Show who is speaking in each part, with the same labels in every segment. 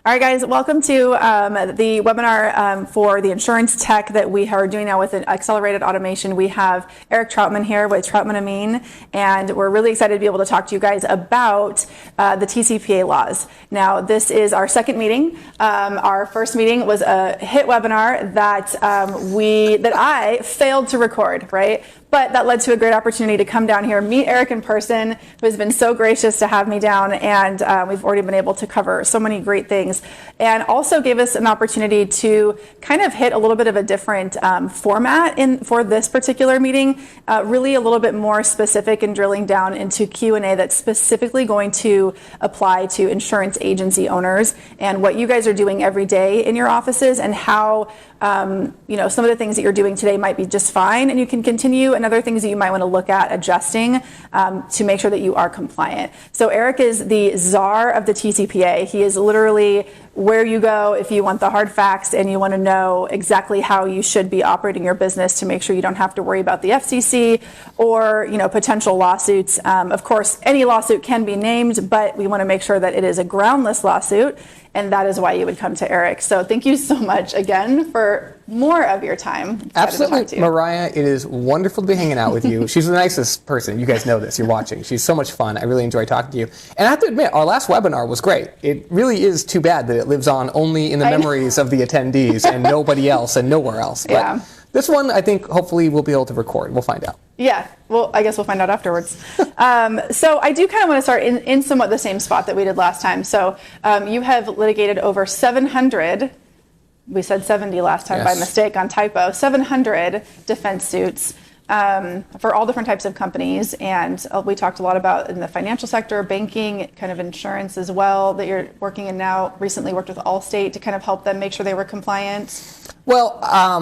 Speaker 1: All right, guys, welcome to the webinar for the insurance tech that we are doing now with an accelerated automation. We have Eric Troutman here with Troutman Amin, and we're really excited to be able to talk to you guys about the TCPA laws. Now, this is our second meeting. Our first meeting was a hit webinar that I failed to record, right? But that led to a great opportunity to come down here, meet Eric in person, who has been so gracious to have me down, and we've already been able to cover so many great things, and also gave us an opportunity to kind of hit a little bit of a different format for this particular meeting, really a little bit more specific and drilling down into Q&A that's specifically going to apply to insurance agency owners and what you guys are doing every day in your offices, and how some of the things that you're doing today might be just fine and you can continue, and other things that you might want to look at adjusting to make sure that you are compliant. So Eric is the czar of the TCPA. He is literally where you go if you want the hard facts and you want to know exactly how you should be operating your business to make sure you don't have to worry about the FCC or potential lawsuits. Of course, any lawsuit can be named, but we want to make sure that it is a groundless lawsuit, and that is why you would come to Eric. So thank you so much again for more of your time.
Speaker 2: Absolutely, Mariah. It is wonderful to be hanging out with you. She's the nicest person. You guys know this. You're watching. She's so much fun. I really enjoy talking to you. And I have to admit, our last webinar was great. It really is too bad that it lives on only in the memories of the attendees and nobody else and nowhere else. But
Speaker 1: yeah.
Speaker 2: This one, I think, hopefully we'll be able to record. We'll find out.
Speaker 1: Yeah, well, I guess we'll find out afterwards. So I do kind of want to start in somewhat the same spot that we did last time. So you have litigated over 700, we said 70 last time by mistake on typo, 700 defense suits for all different types of companies. And we talked a lot about in the financial sector, banking, kind of insurance as well, that you're working in now, recently worked with Allstate to kind of help them make sure they were compliant.
Speaker 2: Well,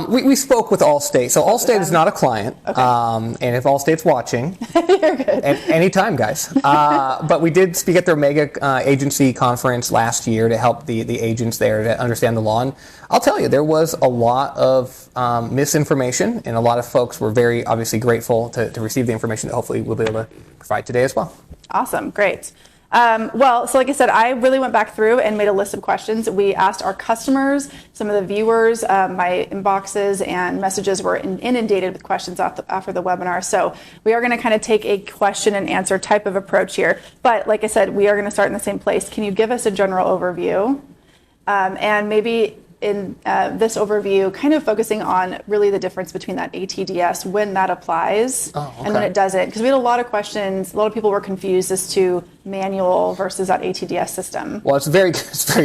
Speaker 2: we spoke with Allstate. So Allstate is not a client. Okay. And if Allstate's watching,
Speaker 1: you're good.
Speaker 2: Anytime, guys. But we did speak at their mega agency conference last year to help the agents there to understand the law. And I'll tell you, there was a lot of misinformation, and a lot of folks were very obviously grateful to receive the information that hopefully we'll be able to provide today as well.
Speaker 1: Awesome. Great. So like I said, I really went back through and made a list of questions. We asked our customers, some of the viewers, my inboxes and messages were inundated with questions after the webinar. So we are going to kind of take a question and answer type of approach here. But like I said, we are going to start in the same place. Can you give us a general overview? And maybe in this overview, kind of focusing on really the difference between that ATDS, when that applies and when it doesn't. Because we had a lot of questions, a lot of people were confused as to manual versus that ATDS system.
Speaker 2: Well, it's very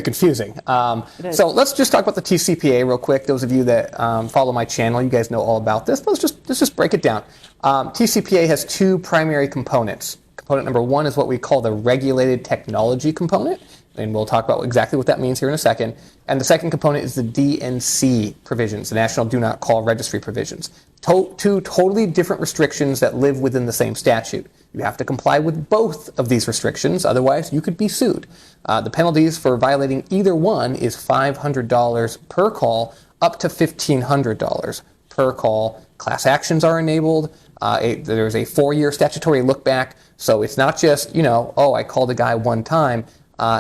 Speaker 2: confusing. So let's just talk about the TCPA real quick. Those of you that follow my channel, you guys know all about this, but let's just break it down. TCPA has two primary components. Component number one is what we call the regulated technology component, and we'll talk about exactly what that means here in a second. And the second component is the DNC provisions, the National Do Not Call Registry provisions. Two totally different restrictions that live within the same statute. You have to comply with both of these restrictions, otherwise you could be sued. The penalties for violating either one is $500 per call, up to $1,500 per call. Class actions are enabled. There's a 4-year statutory look back, so it's not just, I called a guy one time.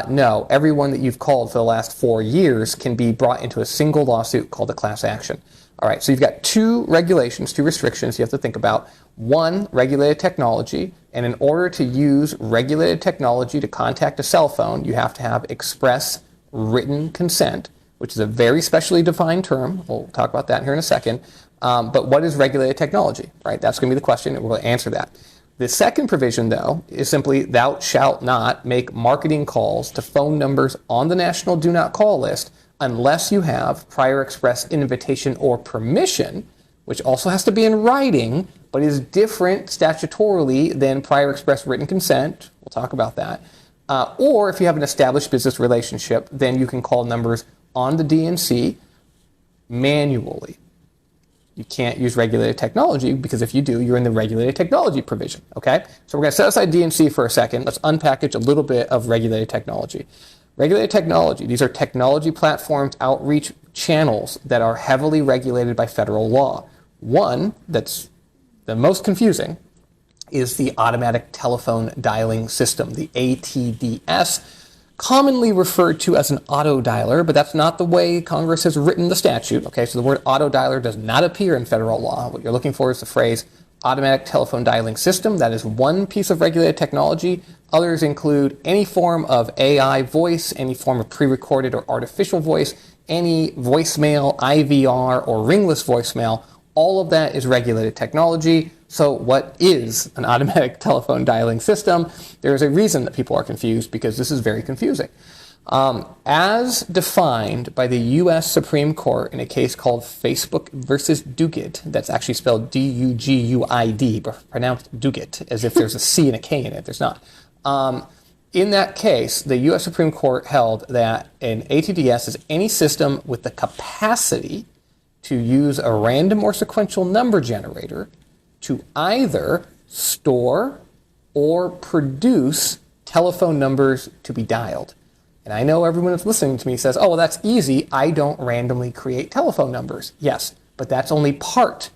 Speaker 2: No, everyone that you've called for the last 4 years can be brought into a single lawsuit called a class action. All right, so you've got two regulations, two restrictions you have to think about. One, regulated technology, and in order to use regulated technology to contact a cell phone, you have to have express written consent, which is a very specially defined term. We'll talk about that here in a second. But what is regulated technology, right? That's going to be the question, and we're going to answer that. The second provision, though, is simply thou shalt not make marketing calls to phone numbers on the National Do Not Call list unless you have prior express invitation or permission, which also has to be in writing, but is different statutorily than prior express written consent. We'll talk about that. Or if you have an established business relationship, then you can call numbers on the DNC manually. You can't use regulated technology because if you do, you're in the regulated technology provision, okay? So we're going to set aside DNC for a second. Let's unpackage a little bit of regulated technology. Regulated technology, these are technology platforms, outreach channels that are heavily regulated by federal law. One that's the most confusing is the automatic telephone dialing system, the ATDS. commonly referred to as an auto dialer, but that's not the way Congress has written the statute. Okay, so the word auto dialer does not appear in federal law. What you're looking for is the phrase automatic telephone dialing system. That is one piece of regulated technology. Others include any form of AI voice, any form of pre-recorded or artificial voice, any voicemail, IVR, or ringless voicemail. All of that is regulated technology. So what is an automatic telephone dialing system? There's a reason that people are confused, because this is very confusing. As defined by the U.S. Supreme Court in a case called Facebook versus Duguid, that's actually spelled D-U-G-U-I-D, but pronounced Duguid, as if there's a C and a K in it. There's not. In that case, the U.S. Supreme Court held that an ATDS is any system with the capacity to use a random or sequential number generator to either store or produce telephone numbers to be dialed. And I know everyone that's listening to me says, oh, well, that's easy. I don't randomly create telephone numbers. Yes, but that's only part,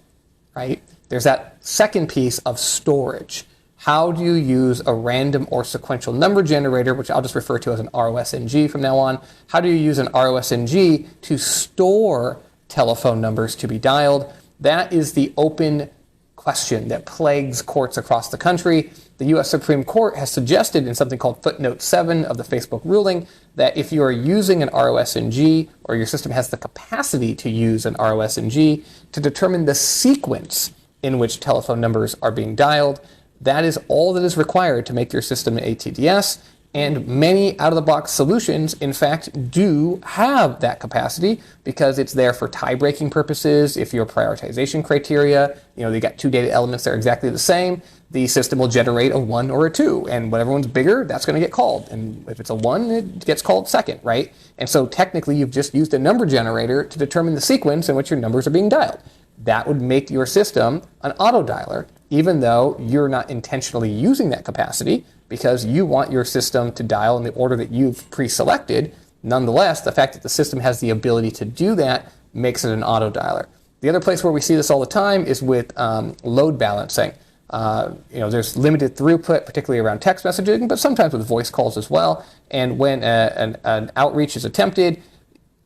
Speaker 2: right? There's that second piece of storage. How do you use a random or sequential number generator, which I'll just refer to as an ROSNG from now on? How do you use an ROSNG to store telephone numbers to be dialed? That is the open question that plagues courts across the country. The U.S. Supreme Court has suggested in something called footnote 7 of the Facebook ruling that if you are using an ROSNG, or your system has the capacity to use an ROSNG, to determine the sequence in which telephone numbers are being dialed, that is all that is required to make your system an ATDS. And many out-of-the-box solutions, in fact, do have that capacity, because it's there for tie-breaking purposes. If your prioritization criteria, you got two data elements that are exactly the same, the system will generate a 1 or a 2. And whatever one's bigger, that's going to get called. And if it's a 1, it gets called second, right? And so technically, you've just used a number generator to determine the sequence in which your numbers are being dialed. That would make your system an auto dialer, even though you're not intentionally using that capacity, because you want your system to dial in the order that you've pre-selected. Nonetheless, the fact that the system has the ability to do that makes it an auto dialer. The other place where we see this all the time is with load balancing. There's limited throughput, particularly around text messaging, but sometimes with voice calls as well. And when an outreach is attempted,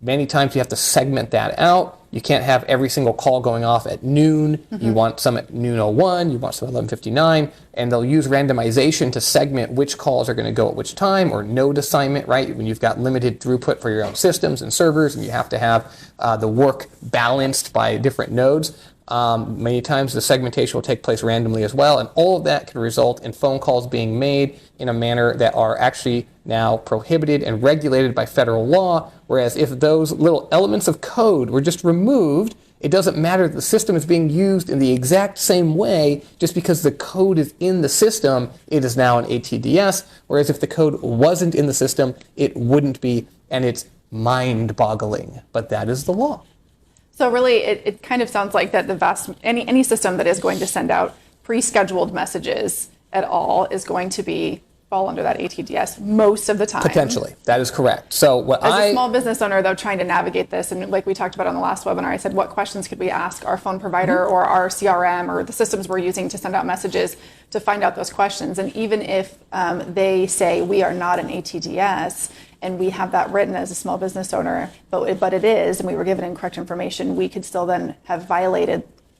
Speaker 2: many times you have to segment that out. You can't have every single call going off at noon. Mm-hmm. You want some at noon 01, you want some at 11:59, and they'll use randomization to segment which calls are going to go at which time, or node assignment, right? When you've got limited throughput for your own systems and servers, and you have to have the work balanced by different nodes. Many times the segmentation will take place randomly as well, and all of that can result in phone calls being made in a manner that are actually now prohibited and regulated by federal law, whereas if those little elements of code were just removed, it doesn't matter that the system is being used in the exact same way. Just because the code is in the system, it is now an ATDS, whereas if the code wasn't in the system, it wouldn't be, and it's mind-boggling, but that is the law.
Speaker 1: So really, it kind of sounds like that any system that is going to send out pre-scheduled messages at all is going to fall under that ATDS most of the time.
Speaker 2: Potentially, that is correct. So
Speaker 1: as a small business owner, though, trying to navigate this, and like we talked about on the last webinar, I said, what questions could we ask our phone provider or our CRM or the systems we're using to send out messages to find out those questions? And even if they say we are not an ATDS, and we have that written as a small business owner, but it is, and we were given incorrect information, we could still then have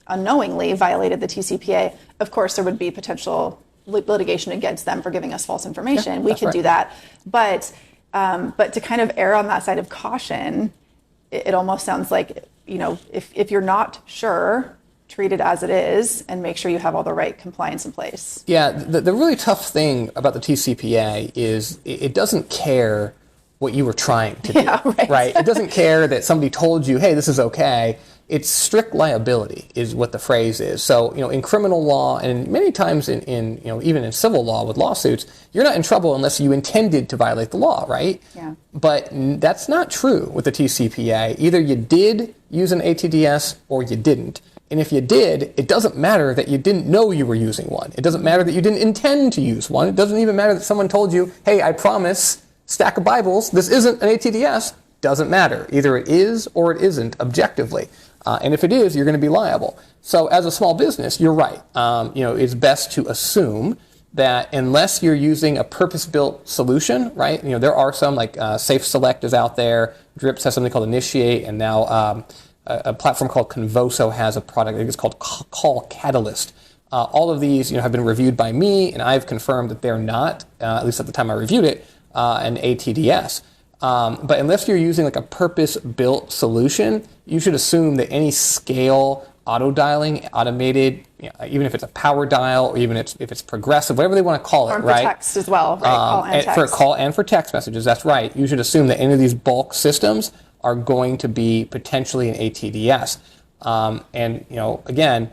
Speaker 1: unknowingly violated the TCPA. Of course, there would be potential litigation against them for giving us false information.
Speaker 2: Yeah,
Speaker 1: we could
Speaker 2: right.
Speaker 1: do that. But to kind of err on that side of caution, it almost sounds like, if you're not sure, treat it as it is and make sure you have all the right compliance in place.
Speaker 2: Yeah, the really tough thing about the TCPA is it doesn't care what you were trying to do,
Speaker 1: yeah,
Speaker 2: right? It doesn't care that somebody told you, hey, this is okay. It's strict liability is what the phrase is. So, in criminal law, and many times in even in civil law with lawsuits, you're not in trouble unless you intended to violate the law, right?
Speaker 1: Yeah.
Speaker 2: But that's not true with the TCPA. Either you did use an ATDS or you didn't. And if you did, it doesn't matter that you didn't know you were using one. It doesn't matter that you didn't intend to use one. It doesn't even matter that someone told you, hey, I promise, stack of Bibles, this isn't an ATDS. Doesn't matter. Either it is or it isn't objectively. And if it is, you're going to be liable. So as a small business, you're right. It's best to assume that unless you're using a purpose-built solution, right? There are some like Safe Select is out there. Drips has something called Initiate, and now a platform called Convoso has a product. I think it's called Call Catalyst. All of these, have been reviewed by me, and I've confirmed that they're not, at least at the time I reviewed it, an ATDS. But unless you're using like a purpose-built solution, you should assume that any scale auto dialing, automated, even if it's a power dial, or even if it's progressive, whatever they want to call it,
Speaker 1: Or for
Speaker 2: right?
Speaker 1: text as well, right? Call and text.
Speaker 2: For call and for text messages, that's right. You should assume that any of these bulk systems are going to be potentially an ATDS. And again,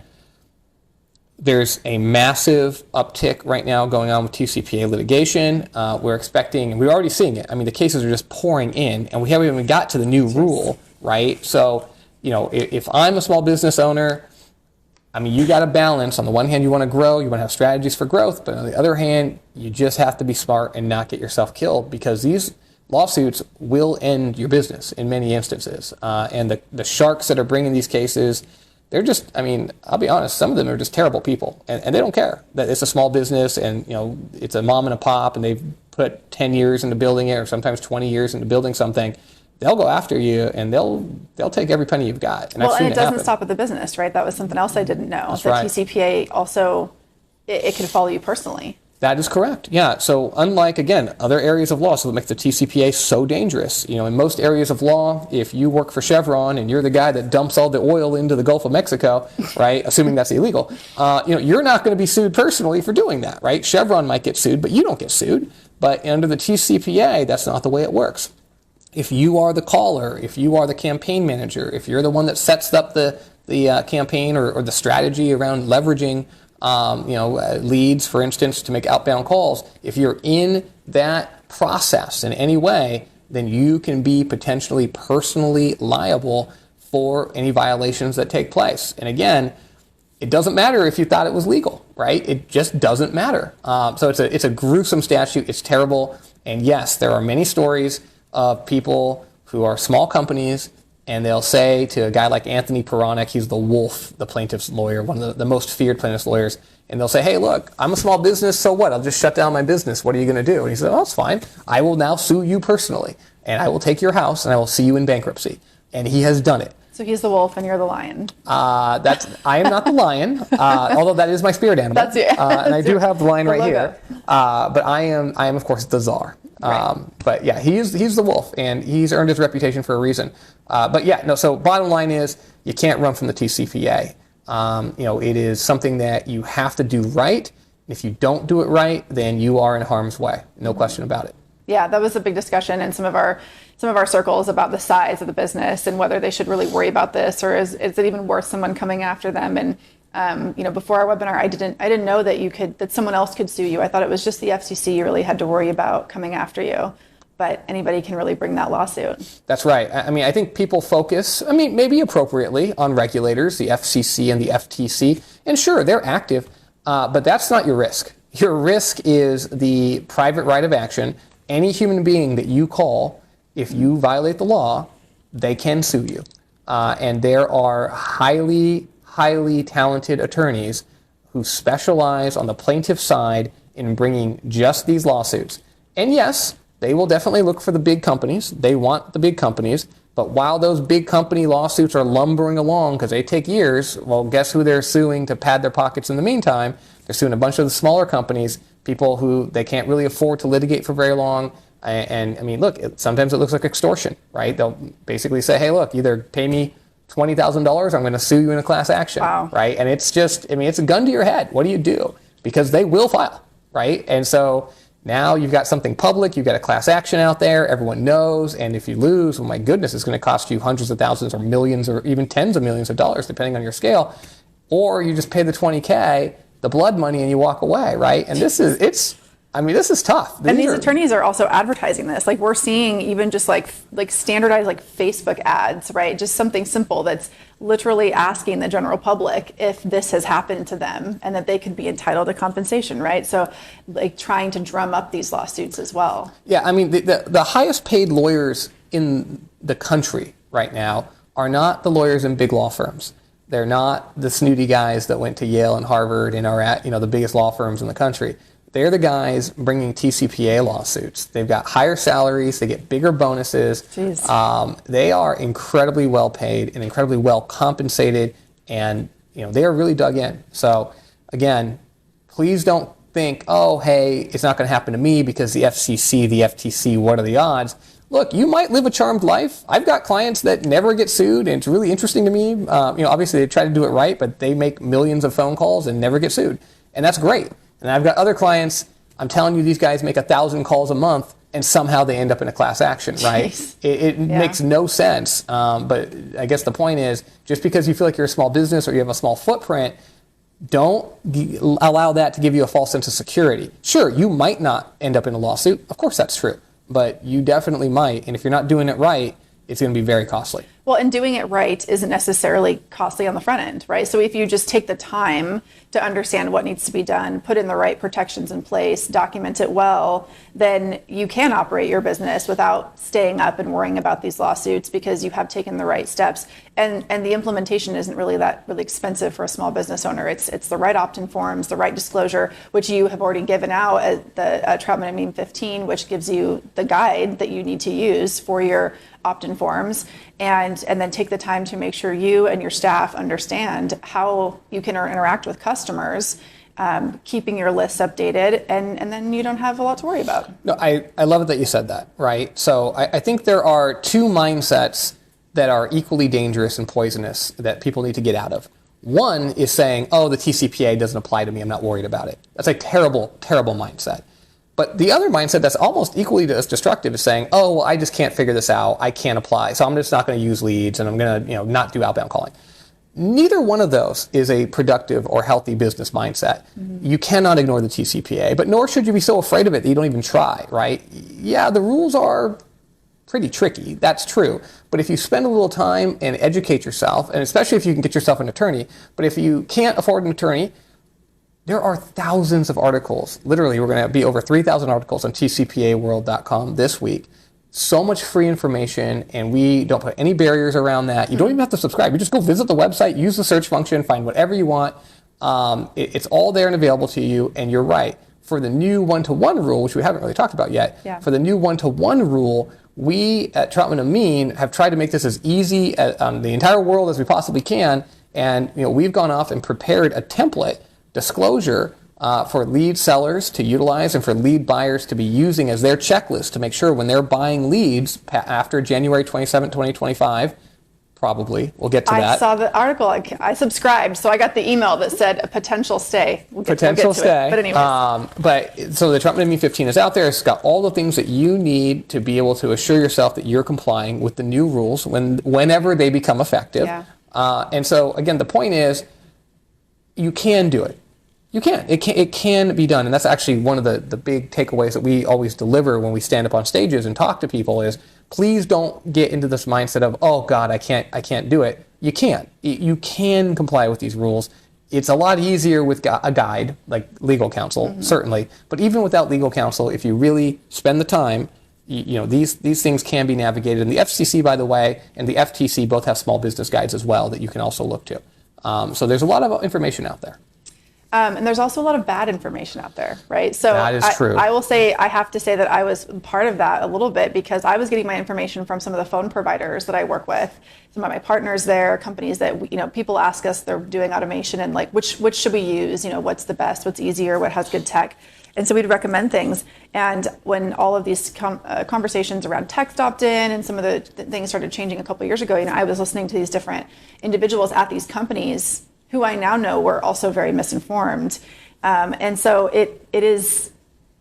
Speaker 2: there's a massive uptick right now going on with TCPA litigation. We're expecting, and we're already seeing it. I mean, the cases are just pouring in, and we haven't even got to the new rule, right? So, if I'm a small business owner, I mean, you got to balance. On the one hand, you want to grow, you want to have strategies for growth, but on the other hand, you just have to be smart and not get yourself killed, because these lawsuits will end your business in many instances. And the sharks that are bringing these cases, they're just, I mean, I'll be honest, some of them are just terrible people, and they don't care that it's a small business and, it's a mom and a pop and they've put 10 years into building it, or sometimes 20 years into building something. They'll go after you and they'll take every penny you've got. And
Speaker 1: well,
Speaker 2: I've seen
Speaker 1: and it doesn't
Speaker 2: happen.
Speaker 1: stop at the business, right? That was something else I didn't know.
Speaker 2: That's
Speaker 1: the
Speaker 2: right.
Speaker 1: TCPA also, it could follow you personally.
Speaker 2: That is correct. Yeah. So unlike, again, other areas of law, so that makes the TCPA so dangerous. In most areas of law, if you work for Chevron and you're the guy that dumps all the oil into the Gulf of Mexico, right, assuming that's illegal, you're not going to be sued personally for doing that, right? Chevron might get sued, but you don't get sued. But under the TCPA, that's not the way it works. If you are the caller, if you are the campaign manager, if you're the one that sets up the campaign or the strategy around leveraging leads, for instance, to make outbound calls, if you're in that process in any way, then you can be potentially personally liable for any violations that take place. And again, it doesn't matter if you thought it was legal, right? It just doesn't matter. So it's a gruesome statute. It's terrible. And yes, there are many stories of people who are small companies, and they'll say to a guy like Anthony Peronic, he's the wolf, the plaintiff's lawyer, one of the most feared plaintiff's lawyers, and they'll say, hey, look, I'm a small business, so what? I'll just shut down my business. What are you going to do? And he said, oh, that's fine. I will now sue you personally, and I will take your house, and I will see you in bankruptcy. And he has done it.
Speaker 1: So he's the wolf and you're the lion.
Speaker 2: I am not the lion, although that is my spirit animal.
Speaker 1: That's you.
Speaker 2: And I do have the lion right
Speaker 1: logo.
Speaker 2: here. But I am of course the CZAR.
Speaker 1: Right.
Speaker 2: But yeah, he's the wolf, and he's earned his reputation for a reason. But yeah, no. So bottom line is, you can't run from the TCPA. It is something that you have to do right. If you don't do it right, then you are in harm's way. No question about it.
Speaker 1: Yeah, that was a big discussion in some of our circles about the size of the business and whether they should really worry about this, or is it even worth someone coming after them? And before our webinar, I didn't know that someone else could sue you. I thought it was just the FCC you really had to worry about coming after you, but anybody can really bring that lawsuit.
Speaker 2: That's right. I mean, I think people focus, maybe appropriately, on regulators, the FCC and the FTC, and sure, they're active, but that's not your risk. Your risk is the private right of action. Any human being that you call, if you violate the law, they can sue you. And there are highly talented attorneys who specialize on the plaintiff side in bringing just these lawsuits. And yes, they will definitely look for the big companies. They want the big companies. But while those big company lawsuits are lumbering along because they take years, well, guess who they're suing to pad their pockets in the meantime? They're suing a bunch of the smaller companies, people who they can't really afford to litigate for very long. And I mean, look, sometimes it looks like extortion, right? They'll basically say, hey, look, either pay me $20,000 or I'm going to sue you in a class action,
Speaker 1: wow.
Speaker 2: Right? And it's just, it's a gun to your head. What do you do? Because they will file, right? And so now you've got something public, you've got a class action out there, everyone knows, and if you lose, well, my goodness, it's going to cost you hundreds of thousands or millions or even tens of millions of dollars, depending on your scale. Or you just pay the $20K, the blood money, and you walk away, right? And this is tough.
Speaker 1: These attorneys are also advertising this. Like, we're seeing even just like standardized Facebook ads, right? Just something simple that's literally asking the general public if this has happened to them and that they could be entitled to compensation, right? So like trying to drum up these lawsuits as well.
Speaker 2: Yeah, I mean, the highest paid lawyers in the country right now are not the lawyers in big law firms. They're not the snooty guys that went to Yale and Harvard and are at, the biggest law firms in the country. they're the guys bringing TCPA lawsuits. They've got higher salaries, they get bigger bonuses. They are incredibly well paid and incredibly well compensated, and they are really dug in. So again, please don't think, oh, hey, it's not going to happen to me because the FCC, the FTC, what are the odds? Look, you might live a charmed life. I've got clients that never get sued, and it's really interesting to me. Obviously they try to do it right, but they make millions of phone calls and never get sued, and that's great. And I've got other clients, I'm telling you, these guys make 1,000 calls a month, and somehow they end up in a class action, right? It makes no sense. But I guess the point is, just because you feel like you're a small business or you have a small footprint, don't allow that to give you a false sense of security. Sure, you might not end up in a lawsuit. Of course, that's true. But you definitely might. And if you're not doing it right, it's going to be very costly.
Speaker 1: Well, and doing it right isn't necessarily costly on the front end, right? So if you just take the time to understand what needs to be done, put in the right protections in place, document it well, then you can operate your business without staying up and worrying about these lawsuits because you have taken the right steps. And the implementation isn't really that really expensive for a small business owner. It's the right opt-in forms, the right disclosure, which you have already given out at the Troutman and Mean 15, which gives you the guide that you need to use for your opt-in forms, and then take the time to make sure you and your staff understand how you can interact with customers, keeping your lists updated, and then you don't have a lot to worry about.
Speaker 2: No, I love it that you said that, right? So I think there are two mindsets that are equally dangerous and poisonous that people need to get out of. One is saying, oh, the TCPA doesn't apply to me, I'm not worried about it. That's a terrible, terrible mindset. But the other mindset that's almost equally as destructive is saying, oh, well, I just can't figure this out. I can't apply. So I'm just not going to use leads, and I'm going to not do outbound calling. Neither one of those is a productive or healthy business mindset. You cannot ignore the TCPA, but nor should you be so afraid of it that you don't even try, right? Yeah, the rules are pretty tricky. That's true. But if you spend a little time and educate yourself, and especially if you can get yourself an attorney, but if you can't afford an attorney, there are thousands of articles. Literally, we're going to be over 3,000 articles on tcpaworld.com this week. So much free information, and we don't put any barriers around that. You don't even have to subscribe. You just go visit the website, use the search function, find whatever you want. It's all there and available to you, and you're right. For the new one-to-one rule, which we haven't really talked about yet, for the new one-to-one rule, we at Troutman and Mean have tried to make this as easy on the entire world as we possibly can, and we've gone off and prepared a template disclosure for lead sellers to utilize and for lead buyers to be using as their checklist to make sure when they're buying leads after January 27, 2025, probably, we'll get to that.
Speaker 1: I saw the article. I subscribed, so I got the email that said a potential stay. We'll get to it. But anyways.
Speaker 2: So the Troutman and Mean 15 is out there. It's got all the things that you need to be able to assure yourself that you're complying with the new rules whenever they become effective. And so, again, the point is, you can do it. You can. It can be done. And that's actually one of the big takeaways that we always deliver when we stand up on stages and talk to people is, please don't get into this mindset of, oh God, I can't do it. You can. You can comply with these rules. It's a lot easier with a guide, like legal counsel, certainly. But even without legal counsel, if you really spend the time, these things can be navigated. And the FCC, by the way, and the FTC both have small business guides as well that you can also look to. So there's a lot of information out there.
Speaker 1: And there's also a lot of bad information out there, right? So
Speaker 2: that is true.
Speaker 1: I have to say that I was part of that a little bit because I was getting my information from some of the phone providers that I work with, some of my partners there, companies that, people ask us, they're doing automation and like, which should we use? What's the best, what's easier, what has good tech? And so we'd recommend things. And when all of these conversations around text opt-in and some of the things started changing a couple of years ago, I was listening to these different individuals at these companies who I now know were also very misinformed. And so it is,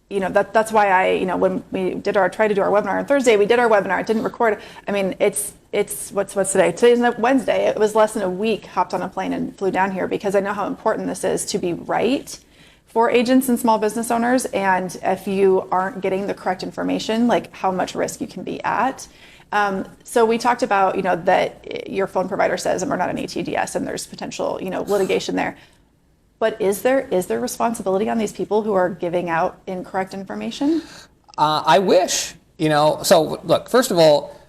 Speaker 1: that's why when we tried to do our webinar on Thursday, we did our webinar, it didn't record. I mean, it's what's today? Today's Wednesday. It was less than a week, hopped on a plane and flew down here because I know how important this is to be right for agents and small business owners. And if you aren't getting the correct information, like how much risk you can be at. So we talked about, that your phone provider says, and we're not an ATDS and there's potential, litigation there. But is there responsibility on these people who are giving out incorrect information?
Speaker 2: I wish, so look, first of all,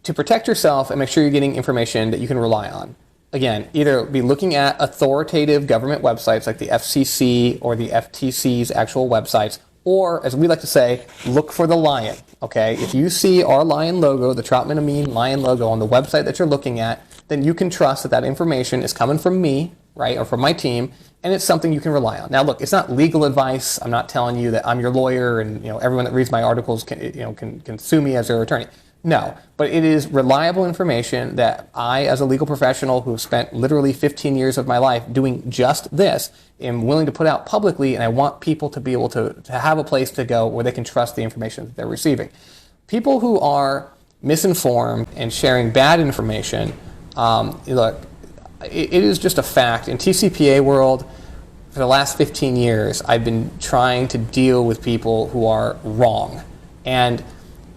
Speaker 2: to protect yourself and make sure you're getting information that you can rely on. again, either be looking at authoritative government websites like the FCC or the FTC's actual websites, or, as we like to say, look for the lion, okay? If you see our lion logo, the Troutman Amin lion logo on the website that you're looking at, then you can trust that that information is coming from me, right, or from my team, and it's something you can rely on. Now, look, it's not legal advice. I'm not telling you that I'm your lawyer and everyone that reads my articles can sue me as their attorney. No, but it is reliable information that I, as a legal professional who spent literally 15 years of my life doing just this, am willing to put out publicly, and I want people to be able to have a place to go where they can trust the information that they're receiving. People who are misinformed and sharing bad information, look, it is just a fact. In TCPA world, for the last 15 years, I've been trying to deal with people who are wrong. And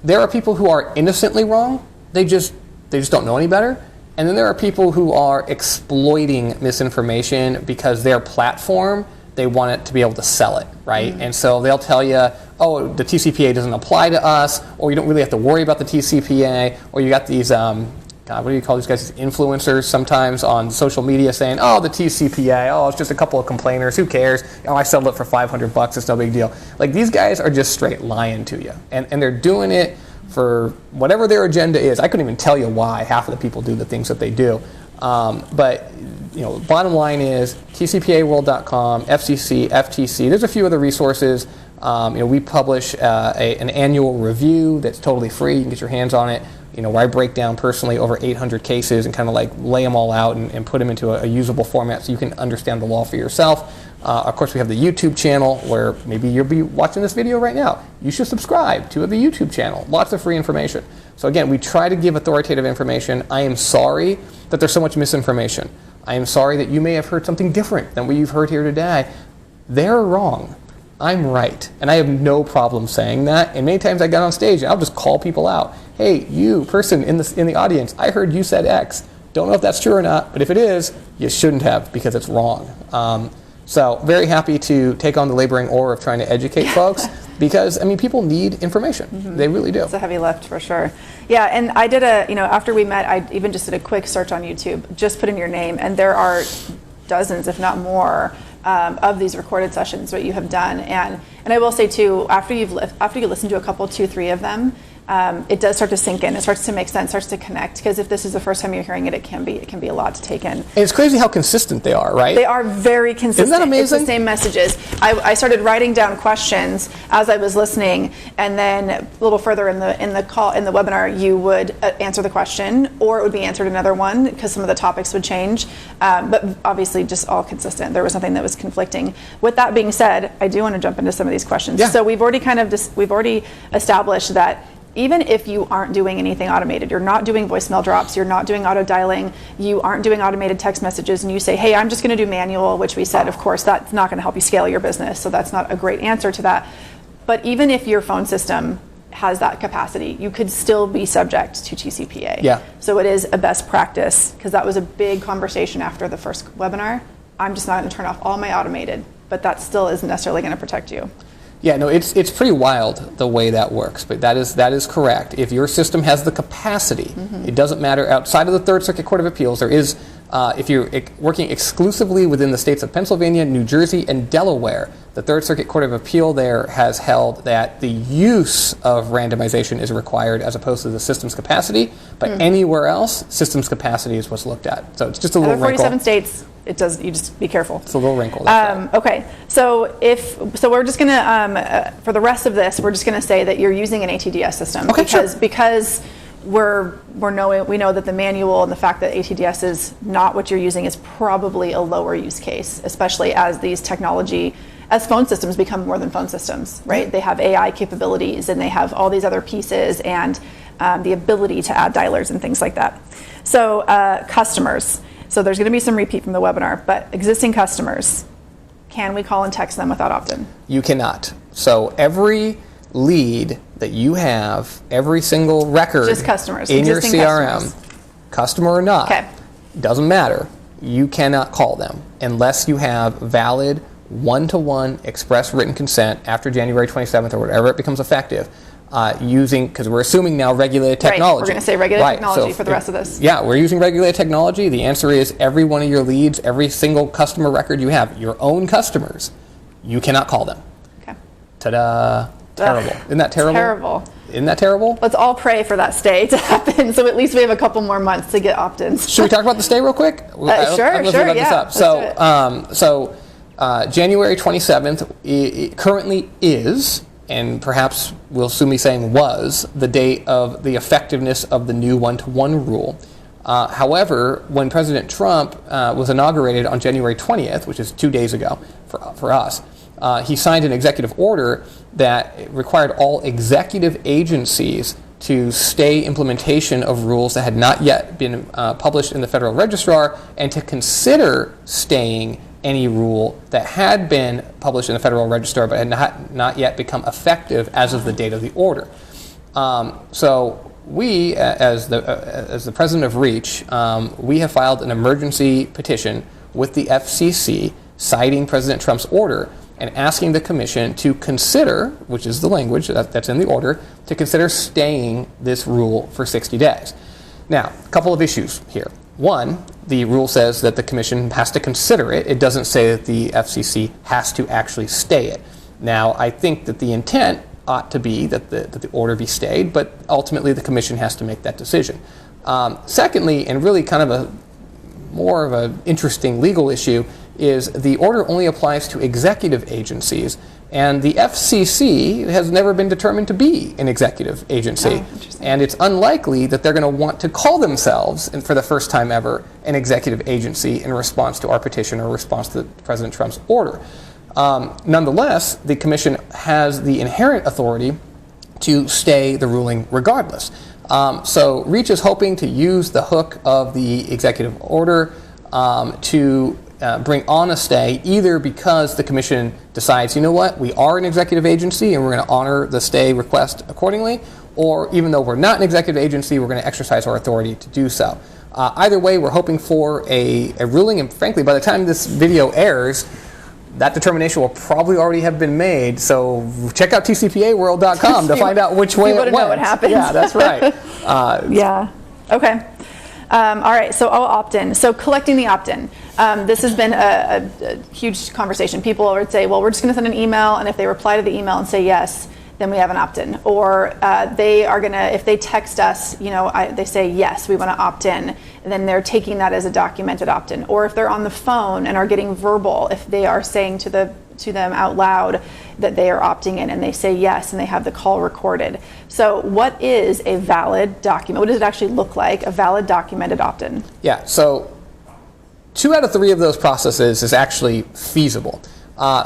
Speaker 2: there are people who are innocently wrong. They just don't know any better. And then there are people who are exploiting misinformation because their platform, they want it to be able to sell it, right? And so they'll tell you, oh, the TCPA doesn't apply to us, or you don't really have to worry about the TCPA, or you got these, what do you call these guys, influencers sometimes on social media saying, oh, the TCPA, oh, it's just a couple of complainers, who cares? I settled it for $500, it's no big deal. Like, these guys are just straight lying to you. And they're doing it for whatever their agenda is. I couldn't even tell you why half of the people do the things that they do. But bottom line is tcpaworld.com, FCC, FTC. There's a few other resources. We publish an annual review that's totally free. You can get your hands on it. Where I break down personally over 800 cases and kind of like lay them all out and put them into a usable format so you can understand the law for yourself. Of course, we have the YouTube channel where maybe you'll be watching this video right now. You should subscribe to the YouTube channel. Lots of free information. So again, we try to give authoritative information. I am sorry that there's so much misinformation. I am sorry that you may have heard something different than what you've heard here today. They're wrong. I'm right. And I have no problem saying that. And many times I get on stage and I'll just call people out. Hey, you person in the audience, I heard you said X. Don't know if that's true or not, but if it is, you shouldn't have because it's wrong. So very happy to take on the laboring oar of trying to educate folks because, people need information. They really do.
Speaker 1: It's a heavy lift for sure. Yeah, and I did after we met, I even just did a quick search on YouTube, just put in your name, and there are dozens, if not more, of these recorded sessions that you have done. And I will say too, after you listen to a couple, 2, 3 of them, it does start to sink in. It starts to make sense, starts to connect. Because if this is the first time you're hearing it, it can be a lot to take in.
Speaker 2: And it's crazy how consistent they are, right?
Speaker 1: They are very consistent.
Speaker 2: Isn't that amazing?
Speaker 1: It's the same messages. I started writing down questions as I was listening, and then a little further in the webinar, you would answer the question, or it would be answered another one because some of the topics would change. But obviously, just all consistent. There was nothing that was conflicting. With that being said, I do want to jump into some of these questions.
Speaker 2: Yeah.
Speaker 1: So we've already established that even if you aren't doing anything automated, you're not doing voicemail drops, you're not doing auto dialing, you aren't doing automated text messages, and you say, hey, I'm just going to do manual, which we said, of course, that's not going to help you scale your business, so that's not a great answer to that. But even if your phone system has that capacity, you could still be subject to TCPA.
Speaker 2: Yeah.
Speaker 1: So it is a best practice, because that was a big conversation after the first webinar. I'm just not going to turn off all my automated, but that still isn't necessarily going to protect you.
Speaker 2: Yeah, no, it's pretty wild the way that works, but that is correct. If your system has the capacity, it doesn't matter. Outside of the Third Circuit Court of Appeals, there is, if you're working exclusively within the states of Pennsylvania, New Jersey, and Delaware, the Third Circuit Court of Appeal there has held that the use of randomization is required as opposed to the system's capacity, but anywhere else, system's capacity is what's looked at. So it's just a little wrinkle.
Speaker 1: 47 states. It does. You just be careful.
Speaker 2: It's a little wrinkle. Right.
Speaker 1: Okay. So we're just gonna for the rest of this, we're just gonna say that you're using an ATDS system.
Speaker 2: Okay,
Speaker 1: because we know that the manual and the fact that ATDS is not what you're using is probably a lower use case, especially as as phone systems become more than phone systems, right? They have AI capabilities and they have all these other pieces and the ability to add dialers and things like that. So customers. So there's going to be some repeat from the webinar, but existing customers, can we call and text them without opt-in?
Speaker 2: You cannot. So every lead that you have, every single record
Speaker 1: just customers,
Speaker 2: in your CRM,
Speaker 1: customers.
Speaker 2: Customer or not,
Speaker 1: okay.
Speaker 2: Doesn't matter. You cannot call them unless you have valid one-to-one express written consent after January 27th or whatever it becomes effective. using, because we're assuming now regulated technology.
Speaker 1: Right, we're going to say regulated technology for the rest of this.
Speaker 2: Yeah, we're using regulated technology. The answer is every one of your leads, every single customer record you have, your own customers, you cannot call them.
Speaker 1: Okay.
Speaker 2: Ta-da. Terrible. Isn't that terrible?
Speaker 1: Terrible.
Speaker 2: Isn't that terrible?
Speaker 1: Let's all pray for that stay to happen, so at least we have a couple more months to get opt-ins.
Speaker 2: Should we talk about the stay real quick?
Speaker 1: Sure, yeah.
Speaker 2: So January 27th currently is, and perhaps we'll soon be saying was, the date of the effectiveness of the new one-to-one rule. However, when President Trump was inaugurated on January 20th, which is 2 days ago for us, he signed an executive order that required all executive agencies to stay implementation of rules that had not yet been published in the Federal Registrar, and to consider staying any rule that had been published in the Federal Register but had not yet become effective as of the date of the order. So we, as the president of REACH, we have filed an emergency petition with the FCC citing President Trump's order and asking the commission to consider, which is the language that's in the order, to consider staying this rule for 60 days. Now, a couple of issues here. One, the rule says that the commission has to consider it. It doesn't say that the FCC has to actually stay it. Now, I think that the intent ought to be that the order be stayed, but ultimately the commission has to make that decision. Secondly, and really kind of more of an interesting legal issue, is the order only applies to executive agencies, and the FCC has never been determined to be an executive agency. And it's unlikely that they're going to want to call themselves, and for the first time ever, an executive agency in response to our petition or response to President Trump's order. Nonetheless, the commission has the inherent authority to stay the ruling regardless. So REACH is hoping to use the hook of the executive order to bring on a stay, either because the commission decides, you know what, we are an executive agency and we're going to honor the stay request accordingly, or even though we're not an executive agency, we're going to exercise our authority to do so. Either way, we're hoping for a ruling, and frankly, by the time this video airs, that determination will probably already have been made. So check out TCPAworld.com to find out which way it went.
Speaker 1: Know what happens.
Speaker 2: Yeah, that's right.
Speaker 1: Yeah. Okay. All right. So I'll opt in. So collecting the opt-in. This has been a huge conversation. People would say, well, we're just going to send an email, and if they reply to the email and say yes, then we have an opt-in. Or they are going to, if they text us, they say, yes, we want to opt in, and then they're taking that as a documented opt-in. Or if they're on the phone and are getting verbal, if they are saying to them out loud that they are opting in and they say yes and they have the call recorded. So what is a valid document? What does it actually look like, a valid documented opt-in?
Speaker 2: Yeah, so 2 out of 3 of those processes is actually feasible.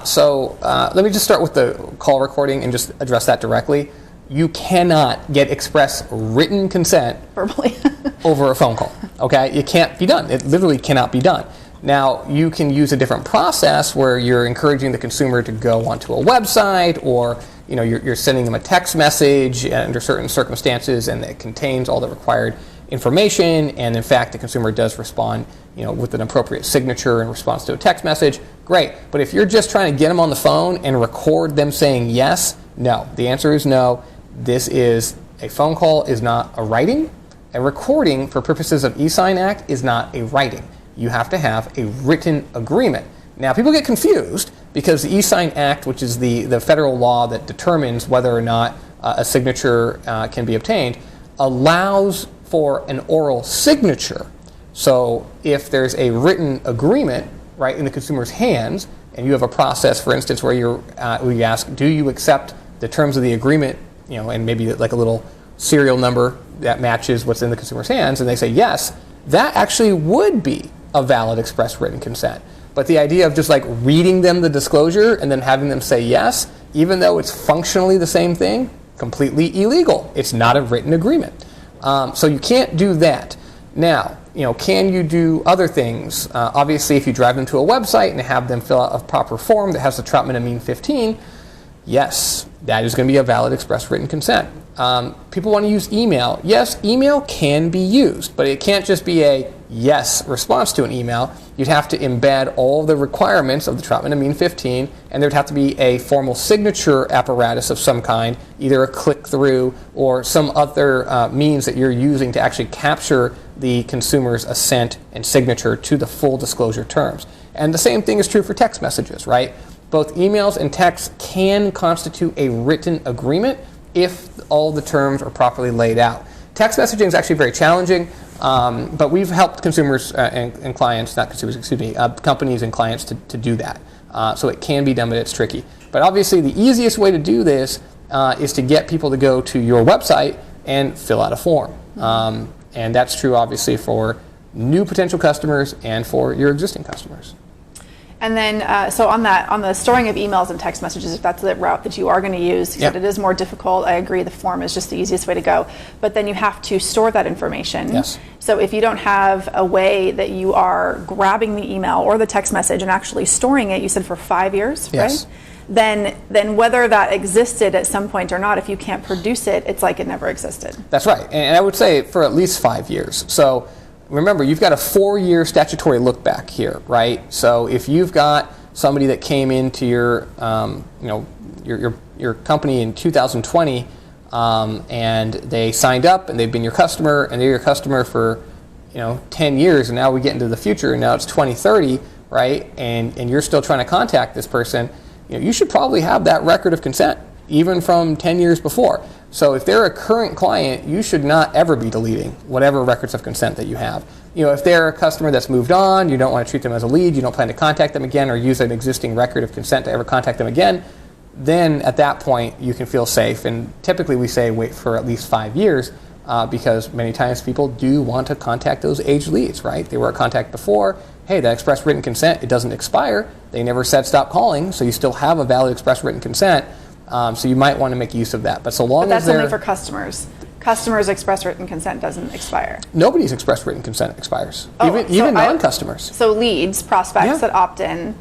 Speaker 2: So let me just start with the call recording and just address that directly. You cannot get express written consent
Speaker 1: verbally
Speaker 2: over a phone call. Okay, it can't be done. It literally cannot be done. Now, you can use a different process where you're encouraging the consumer to go onto a website, or you're sending them a text message under certain circumstances, and it contains all the required information, and in fact the consumer does respond with an appropriate signature in response to a text message. Great. But if you're just trying to get them on the phone and record them saying yes, no. The answer is no. This is a phone call is not a writing. A recording for purposes of e-Sign Act is not a writing. You have to have a written agreement. Now, people get confused because the e-Sign Act, which is the federal law that determines whether or not a signature can be obtained, allows for an oral signature. So if there's a written agreement right in the consumer's hands, and you have a process, for instance, where you ask, do you accept the terms of the agreement, and maybe like a little serial number that matches what's in the consumer's hands, and they say yes, that actually would be a valid express written consent. But the idea of just like reading them the disclosure and then having them say yes, even though it's functionally the same thing, completely illegal. It's not a written agreement. So you can't do that. Now, can you do other things? Obviously, if you drive them to a website and have them fill out a proper form that has the Troutman Amin 15, yes, that is going to be a valid express written consent. People want to use email. Yes, email can be used, but it can't just be a yes response to an email, you'd have to embed all the requirements of the Troutman Amine 15, and there'd have to be a formal signature apparatus of some kind, either a click-through or some other means that you're using to actually capture the consumer's assent and signature to the full disclosure terms. And the same thing is true for text messages, right? Both emails and texts can constitute a written agreement if all the terms are properly laid out. Text messaging is actually very challenging, but we've helped consumers and clients, not consumers, excuse me, companies and clients to do that. So it can be done, but it's tricky. But obviously the easiest way to do this is to get people to go to your website and fill out a form. And that's true obviously for new potential customers and for your existing customers.
Speaker 1: And then, so on the storing of emails and text messages, if that's the route that you are going to use, you said it is more difficult. I agree, the form is just the easiest way to go. But then you have to store that information.
Speaker 2: Yes.
Speaker 1: So if you don't have a way that you are grabbing the email or the text message and actually storing it, you said for 5 years,
Speaker 2: yes.
Speaker 1: right? Then whether that existed at some point or not, if you can't produce it, it's like it never existed.
Speaker 2: That's right. And I would say for at least 5 years. So remember, you've got a 4-year statutory look back here, right? So if you've got somebody that came into your, your company in 2020, and they signed up and they've been your customer, and they're your customer for, 10 years, and now we get into the future, and now it's 2030, right? And you're still trying to contact this person, you should probably have that record of consent, even from 10 years before. So if they're a current client, you should not ever be deleting whatever records of consent that you have. If they're a customer that's moved on, you don't want to treat them as a lead, you don't plan to contact them again or use an existing record of consent to ever contact them again, then at that point you can feel safe. And typically we say wait for at least 5 years because many times people do want to contact those aged leads, right? They were a contact before. Hey, that express written consent, it doesn't expire. They never said stop calling, so you still have a valid express written consent. So you might want to make use of that. But so long as
Speaker 1: that's only for customers. Customers' express written consent doesn't expire.
Speaker 2: Nobody's express written consent expires,
Speaker 1: so
Speaker 2: even non-customers.
Speaker 1: So leads, prospects that opt in,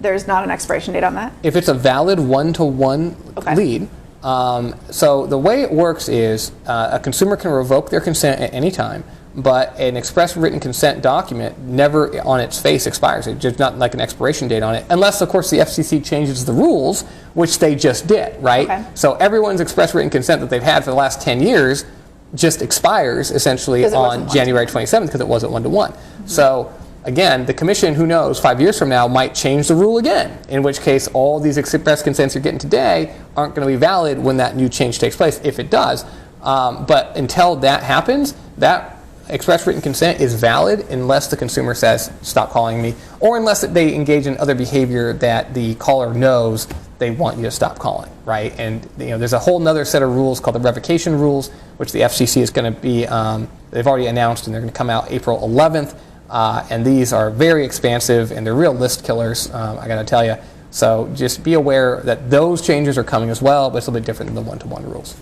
Speaker 1: there's not an expiration date on that?
Speaker 2: If it's a valid one-to-one lead, so the way it works is a consumer can revoke their consent at any time, but an express written consent document never on its face expires. It's just not like an expiration date on it, unless, of course, the FCC changes the rules, which they just did, right?
Speaker 1: Okay.
Speaker 2: So everyone's express written consent that they've had for the last 10 years just expires essentially on January 27th because it wasn't one-to-one. Mm-hmm. So again, the commission, who knows, 5 years from now might change the rule again, in which case all these express consents you're getting today aren't going to be valid when that new change takes place, if it does. But until that happens, that express written consent is valid unless the consumer says, stop calling me, or unless they engage in other behavior that the caller knows they want you to stop calling, right? And there's a whole nother set of rules called the revocation rules, which the FCC is going to be, they've already announced, and they're going to come out April 11th. And these are very expansive, and they're real list killers, I got to tell you. So just be aware that those changes are coming as well, but it's a little bit different than the one-to-one rules.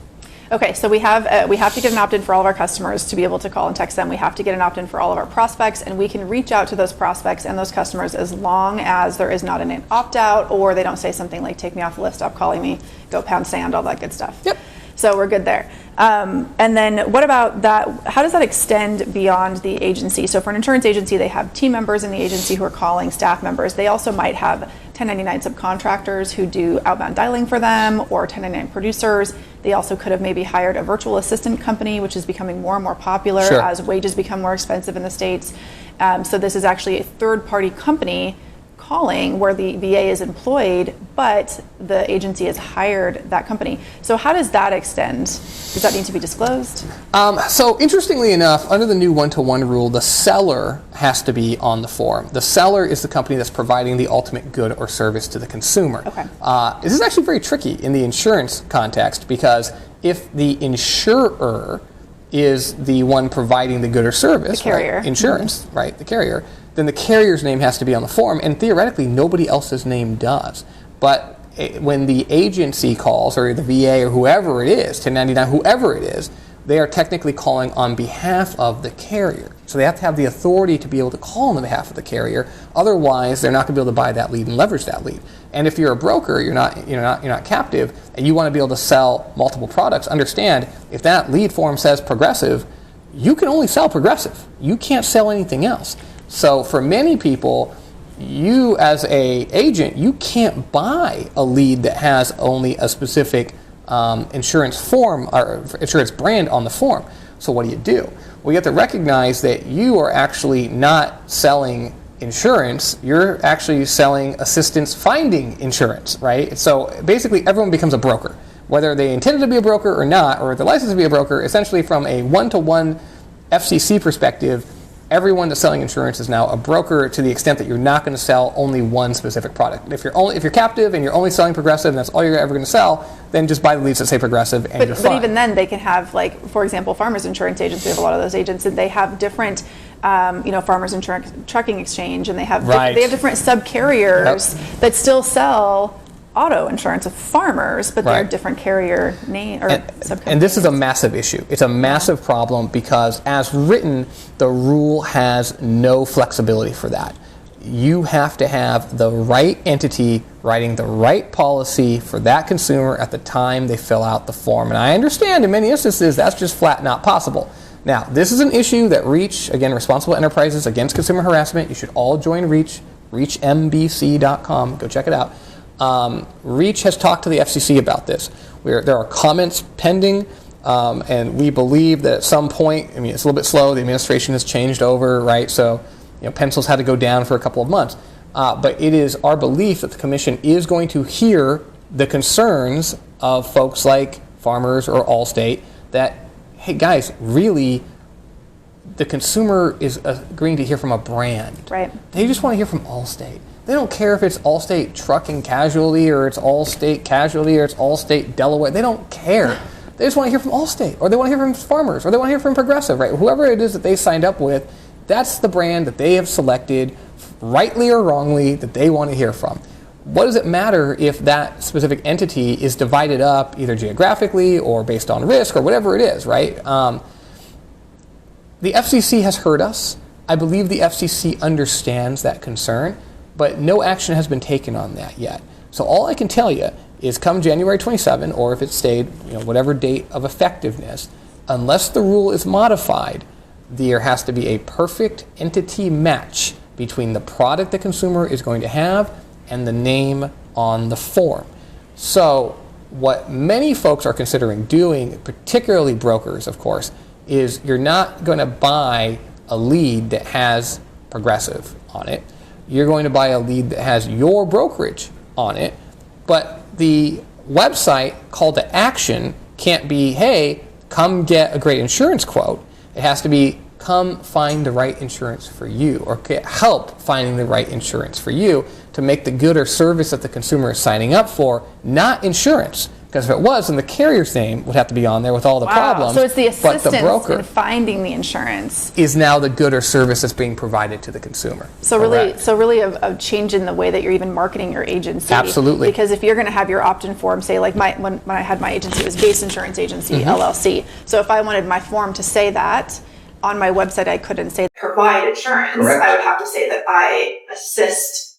Speaker 1: Okay, so we have to get an opt-in for all of our customers to be able to call and text them. We have to get an opt-in for all of our prospects, and we can reach out to those prospects and those customers as long as there is not an opt-out, or they don't say something like, take me off the list, stop calling me, go pound sand, all that good stuff.
Speaker 2: Yep.
Speaker 1: So we're good there. And then what about that? How does that extend beyond the agency? So for an insurance agency, they have team members in the agency who are calling, staff members. They also might have 1099 subcontractors who do outbound dialing for them, or 1099 producers. They also could have maybe hired a virtual assistant company, which is becoming more and more popular as wages become more expensive in the States. So this is actually a third-party company calling where the VA is employed, but the agency has hired that company. So how does that extend? Does that need to be disclosed?
Speaker 2: So interestingly enough, under the new one-to-one rule, the seller has to be on the form. The seller is the company that's providing the ultimate good or service to the consumer.
Speaker 1: Okay.
Speaker 2: This is actually very tricky in the insurance context, because if the insurer is the one providing the good or service,
Speaker 1: the carrier,
Speaker 2: right? Insurance, right, the carrier, then the carrier's name has to be on the form, and theoretically nobody else's name does. But when the agency calls, or the VA or whoever it is, 1099, whoever it is, they are technically calling on behalf of the carrier. So they have to have the authority to be able to call on behalf of the carrier. Otherwise, they're not going to be able to buy that lead and leverage that lead. And if you're a broker, you're not captive, and you want to be able to sell multiple products, understand if that lead form says Progressive, you can only sell Progressive. You can't sell anything else. So for many people, you as a agent, you can't buy a lead that has only a specific insurance form or insurance brand on the form. So what do? Well, you have to recognize that you are actually not selling insurance, you're actually selling assistance finding insurance, right? So basically everyone becomes a broker. Whether they intended to be a broker or not, or they're licensed to be a broker, essentially from a one-to-one FCC perspective, everyone that's selling insurance is now a broker to the extent that you're not going to sell only one specific product. If you're captive and you're only selling Progressive and that's all you're ever going to sell, then just buy the leads that say Progressive and you're fine.
Speaker 1: But even then, they can have, like, for example, farmers insurance agents. We have a lot of those agents, and they have different, farmers insurance trucking exchange, and they have different sub-carriers that still sell auto insurance of farmers, but they're a different carrier name or subcompany.
Speaker 2: And this is a massive issue. It's a massive problem because as written, the rule has no flexibility for that. You have to have the right entity writing the right policy for that consumer at the time they fill out the form. And I understand in many instances that's just flat not possible. Now, this is an issue that REACH, again, Responsible Enterprises Against Consumer Harassment, you should all join REACH, reachmbc.com, go check it out. REACH has talked to the FCC about this. There are comments pending, and we believe that at some point, I mean, it's a little bit slow, the administration has changed over, right? So, pencils had to go down for a couple of months. But it is our belief that the commission is going to hear the concerns of folks like Farmers or Allstate that, hey guys, really, the consumer is agreeing to hear from a brand.
Speaker 1: Right.
Speaker 2: They just want to hear from Allstate. They don't care if it's Allstate Truck and Casualty or it's Allstate Casualty or it's Allstate Delaware. They don't care. They just want to hear from Allstate, or they want to hear from Farmers, or they want to hear from Progressive, right? Whoever it is that they signed up with, that's the brand that they have selected, rightly or wrongly, that they want to hear from. What does it matter if that specific entity is divided up either geographically or based on risk or whatever it is, right? The FCC has heard us. I believe the FCC understands that concern, but no action has been taken on that yet. So all I can tell you is come January 27, or if it stayed, whatever date of effectiveness, unless the rule is modified, there has to be a perfect entity match between the product the consumer is going to have and the name on the form. So what many folks are considering doing, particularly brokers, of course, is you're not going to buy a lead that has Progressive on it. You're going to buy a lead that has your brokerage on it, but the website call to action can't be, hey, come get a great insurance quote. It has to be, come find the right insurance for you, or get help finding the right insurance for you to make the good or service that the consumer is signing up for, not insurance. Because if it was, then the carrier's name would have to be on there with all the problems.
Speaker 1: So it's the assistance
Speaker 2: but the broker
Speaker 1: in finding the insurance
Speaker 2: is now the good or service that's being provided to the consumer.
Speaker 1: So really a change in the way that you're even marketing your agency.
Speaker 2: Absolutely.
Speaker 1: Because if you're going to have your opt-in form say, like when I had my agency, it was Base Insurance Agency, LLC. So if I wanted my form to say that, on my website I couldn't say provide insurance.
Speaker 2: Correct.
Speaker 1: I would have to say that I assist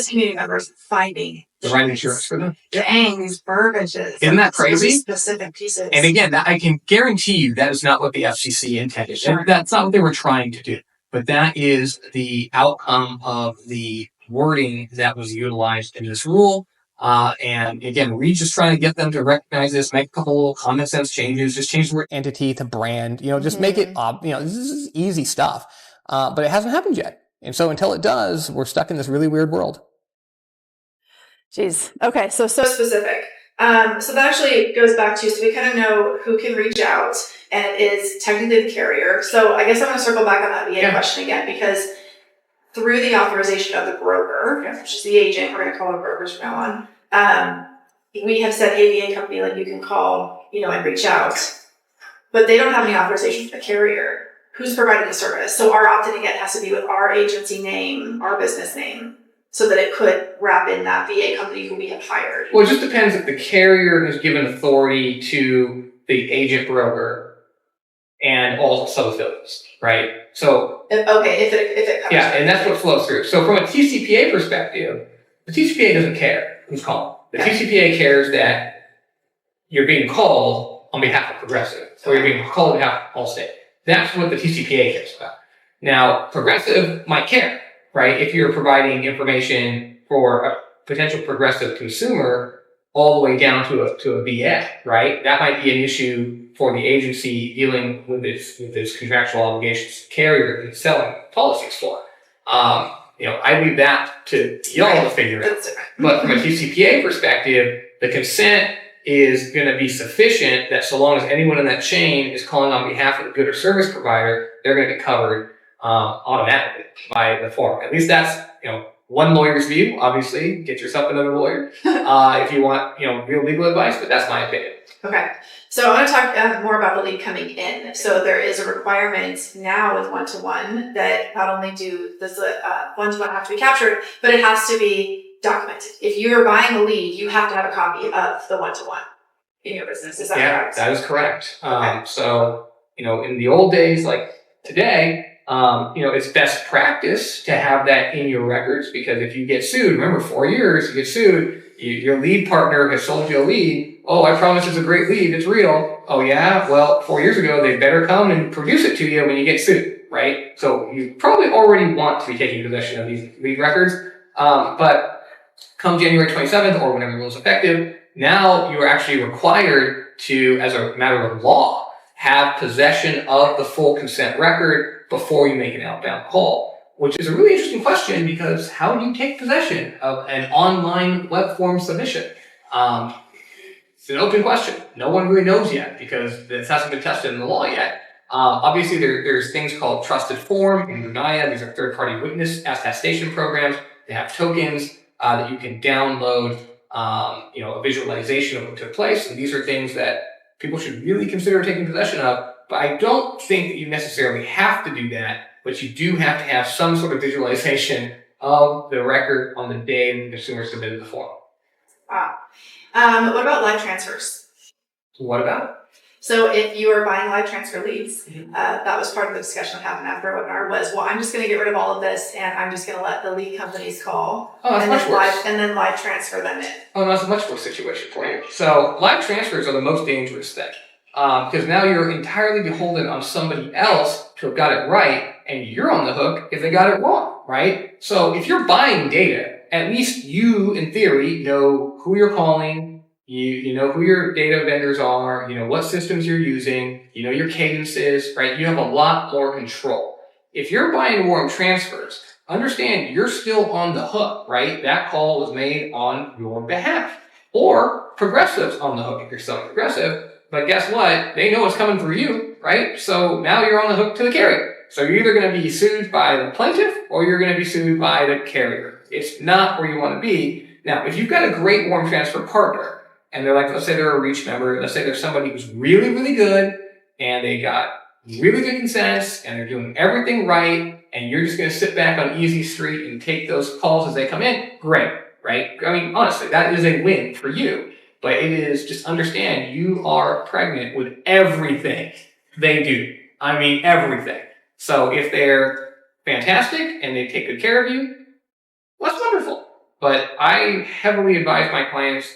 Speaker 1: community members in finding
Speaker 3: the right insurance for them.
Speaker 1: Dang, these verbiages.
Speaker 3: Isn't that crazy?
Speaker 1: Specific pieces.
Speaker 3: And again, I can guarantee you that is not what the FCC intended.
Speaker 1: Sure.
Speaker 3: That's not what they were trying to do. But that is the outcome of the wording that was utilized in this rule. And again, we just trying to get them to recognize this, make a couple little common sense changes, just change the word
Speaker 2: entity to brand, just make it, this is easy stuff. But it hasn't happened yet. And so until it does, we're stuck in this really weird world.
Speaker 1: Jeez. Okay. So specific. So that actually goes back to, so we kind of know who can reach out, and it is technically the carrier. So I guess I'm going to circle back on that VA question again, because through the authorization of the broker, which is the agent, we're going to call them brokers from now on, we have said, hey, VA company, like you can call, and reach out, but they don't have any authorization from the carrier. Who's providing the service? So our opt-in again has to be with our agency name, our business name, so that it could wrap in that VA company who we have hired.
Speaker 3: Well, it just depends if the carrier has given authority to the agent broker and all sub-affiliates, right? So
Speaker 1: If it comes.
Speaker 3: yeah, and that's what flows through. So from a TCPA perspective, the TCPA doesn't care who's calling. The TCPA cares that you're being called on behalf of Progressive, or you're being called on behalf of Allstate. That's what the TCPA cares about. Now, Progressive might care, right? If you're providing information for a potential Progressive consumer all the way down to a VA, right? That might be an issue for the agency dealing with its contractual obligations to carrier and selling policies for. I leave that to y'all to figure out. But from a TCPA perspective, the consent is going to be sufficient that so long as anyone in that chain is calling on behalf of the good or service provider, they're going to be covered automatically by the form. At least that's one lawyer's view. Obviously, get yourself another lawyer if you want real legal advice. But that's my opinion.
Speaker 4: Okay, so I want to talk more about the lead coming in. So there is a requirement now with one-to-one that not only does the one-to-one have to be captured, but it has to be documented. If you're buying a lead, you have to have a copy of the one-to-one in your business. Is that correct?
Speaker 3: That is correct.
Speaker 4: Okay.
Speaker 3: So, in the old days, like today, it's best practice to have that in your records, because if you get sued, remember 4 years, you get sued, your lead partner has sold you a lead. Oh, I promise it's a great lead. It's real. Oh yeah? Well, 4 years ago, they better come and produce it to you when you get sued, right? So you probably already want to be taking possession of these lead records. But come January 27th or whenever the rule is effective, now you are actually required to, as a matter of law, have possession of the full consent record before you make an outbound call, which is a really interesting question, because how do you take possession of an online web form submission? It's an open question. No one really knows yet, because this hasn't been tested in the law yet. Obviously, there's things called trusted form and UNIA. These are third-party witness attestation programs. They have tokens that you can download, a visualization of what took place. And these are things that people should really consider taking possession of. But I don't think that you necessarily have to do that, but you do have to have some sort of visualization of the record on the day the consumer submitted the form.
Speaker 4: Wow. What about live transfers?
Speaker 3: What about it?
Speaker 4: So if you are buying live transfer leads, that was part of the discussion that happened after our webinar was, well, I'm just going to get rid of all of this and I'm just going to let the lead companies call and then live transfer them in.
Speaker 3: Oh, that's a much worse situation for you. So live transfers are the most dangerous thing, because now you're entirely beholden on somebody else to have got it right, and you're on the hook if they got it wrong, right? So if you're buying data, at least you, in theory, know who you're calling. You know who your data vendors are, what systems you're using, your cadences, right? You have a lot more control. If you're buying warm transfers, understand you're still on the hook, right? That call was made on your behalf. Or Progressive's on the hook if you're selling Progressive, but guess what? They know it's coming through you, right? So now you're on the hook to the carrier. So you're either going to be sued by the plaintiff or you're going to be sued by the carrier. It's not where you want to be. Now, if you've got a great warm transfer partner, and they're like, let's say they're a reach member, let's say there's somebody who's really, really good, and they got really good consents, and they're doing everything right, and you're just going to sit back on easy street and take those calls as they come in, great, right? I mean, honestly, that is a win for you. But it is, just understand, you are pregnant with everything they do. I mean, everything. So if they're fantastic and they take good care of you, well, that's wonderful. But I heavily advise my clients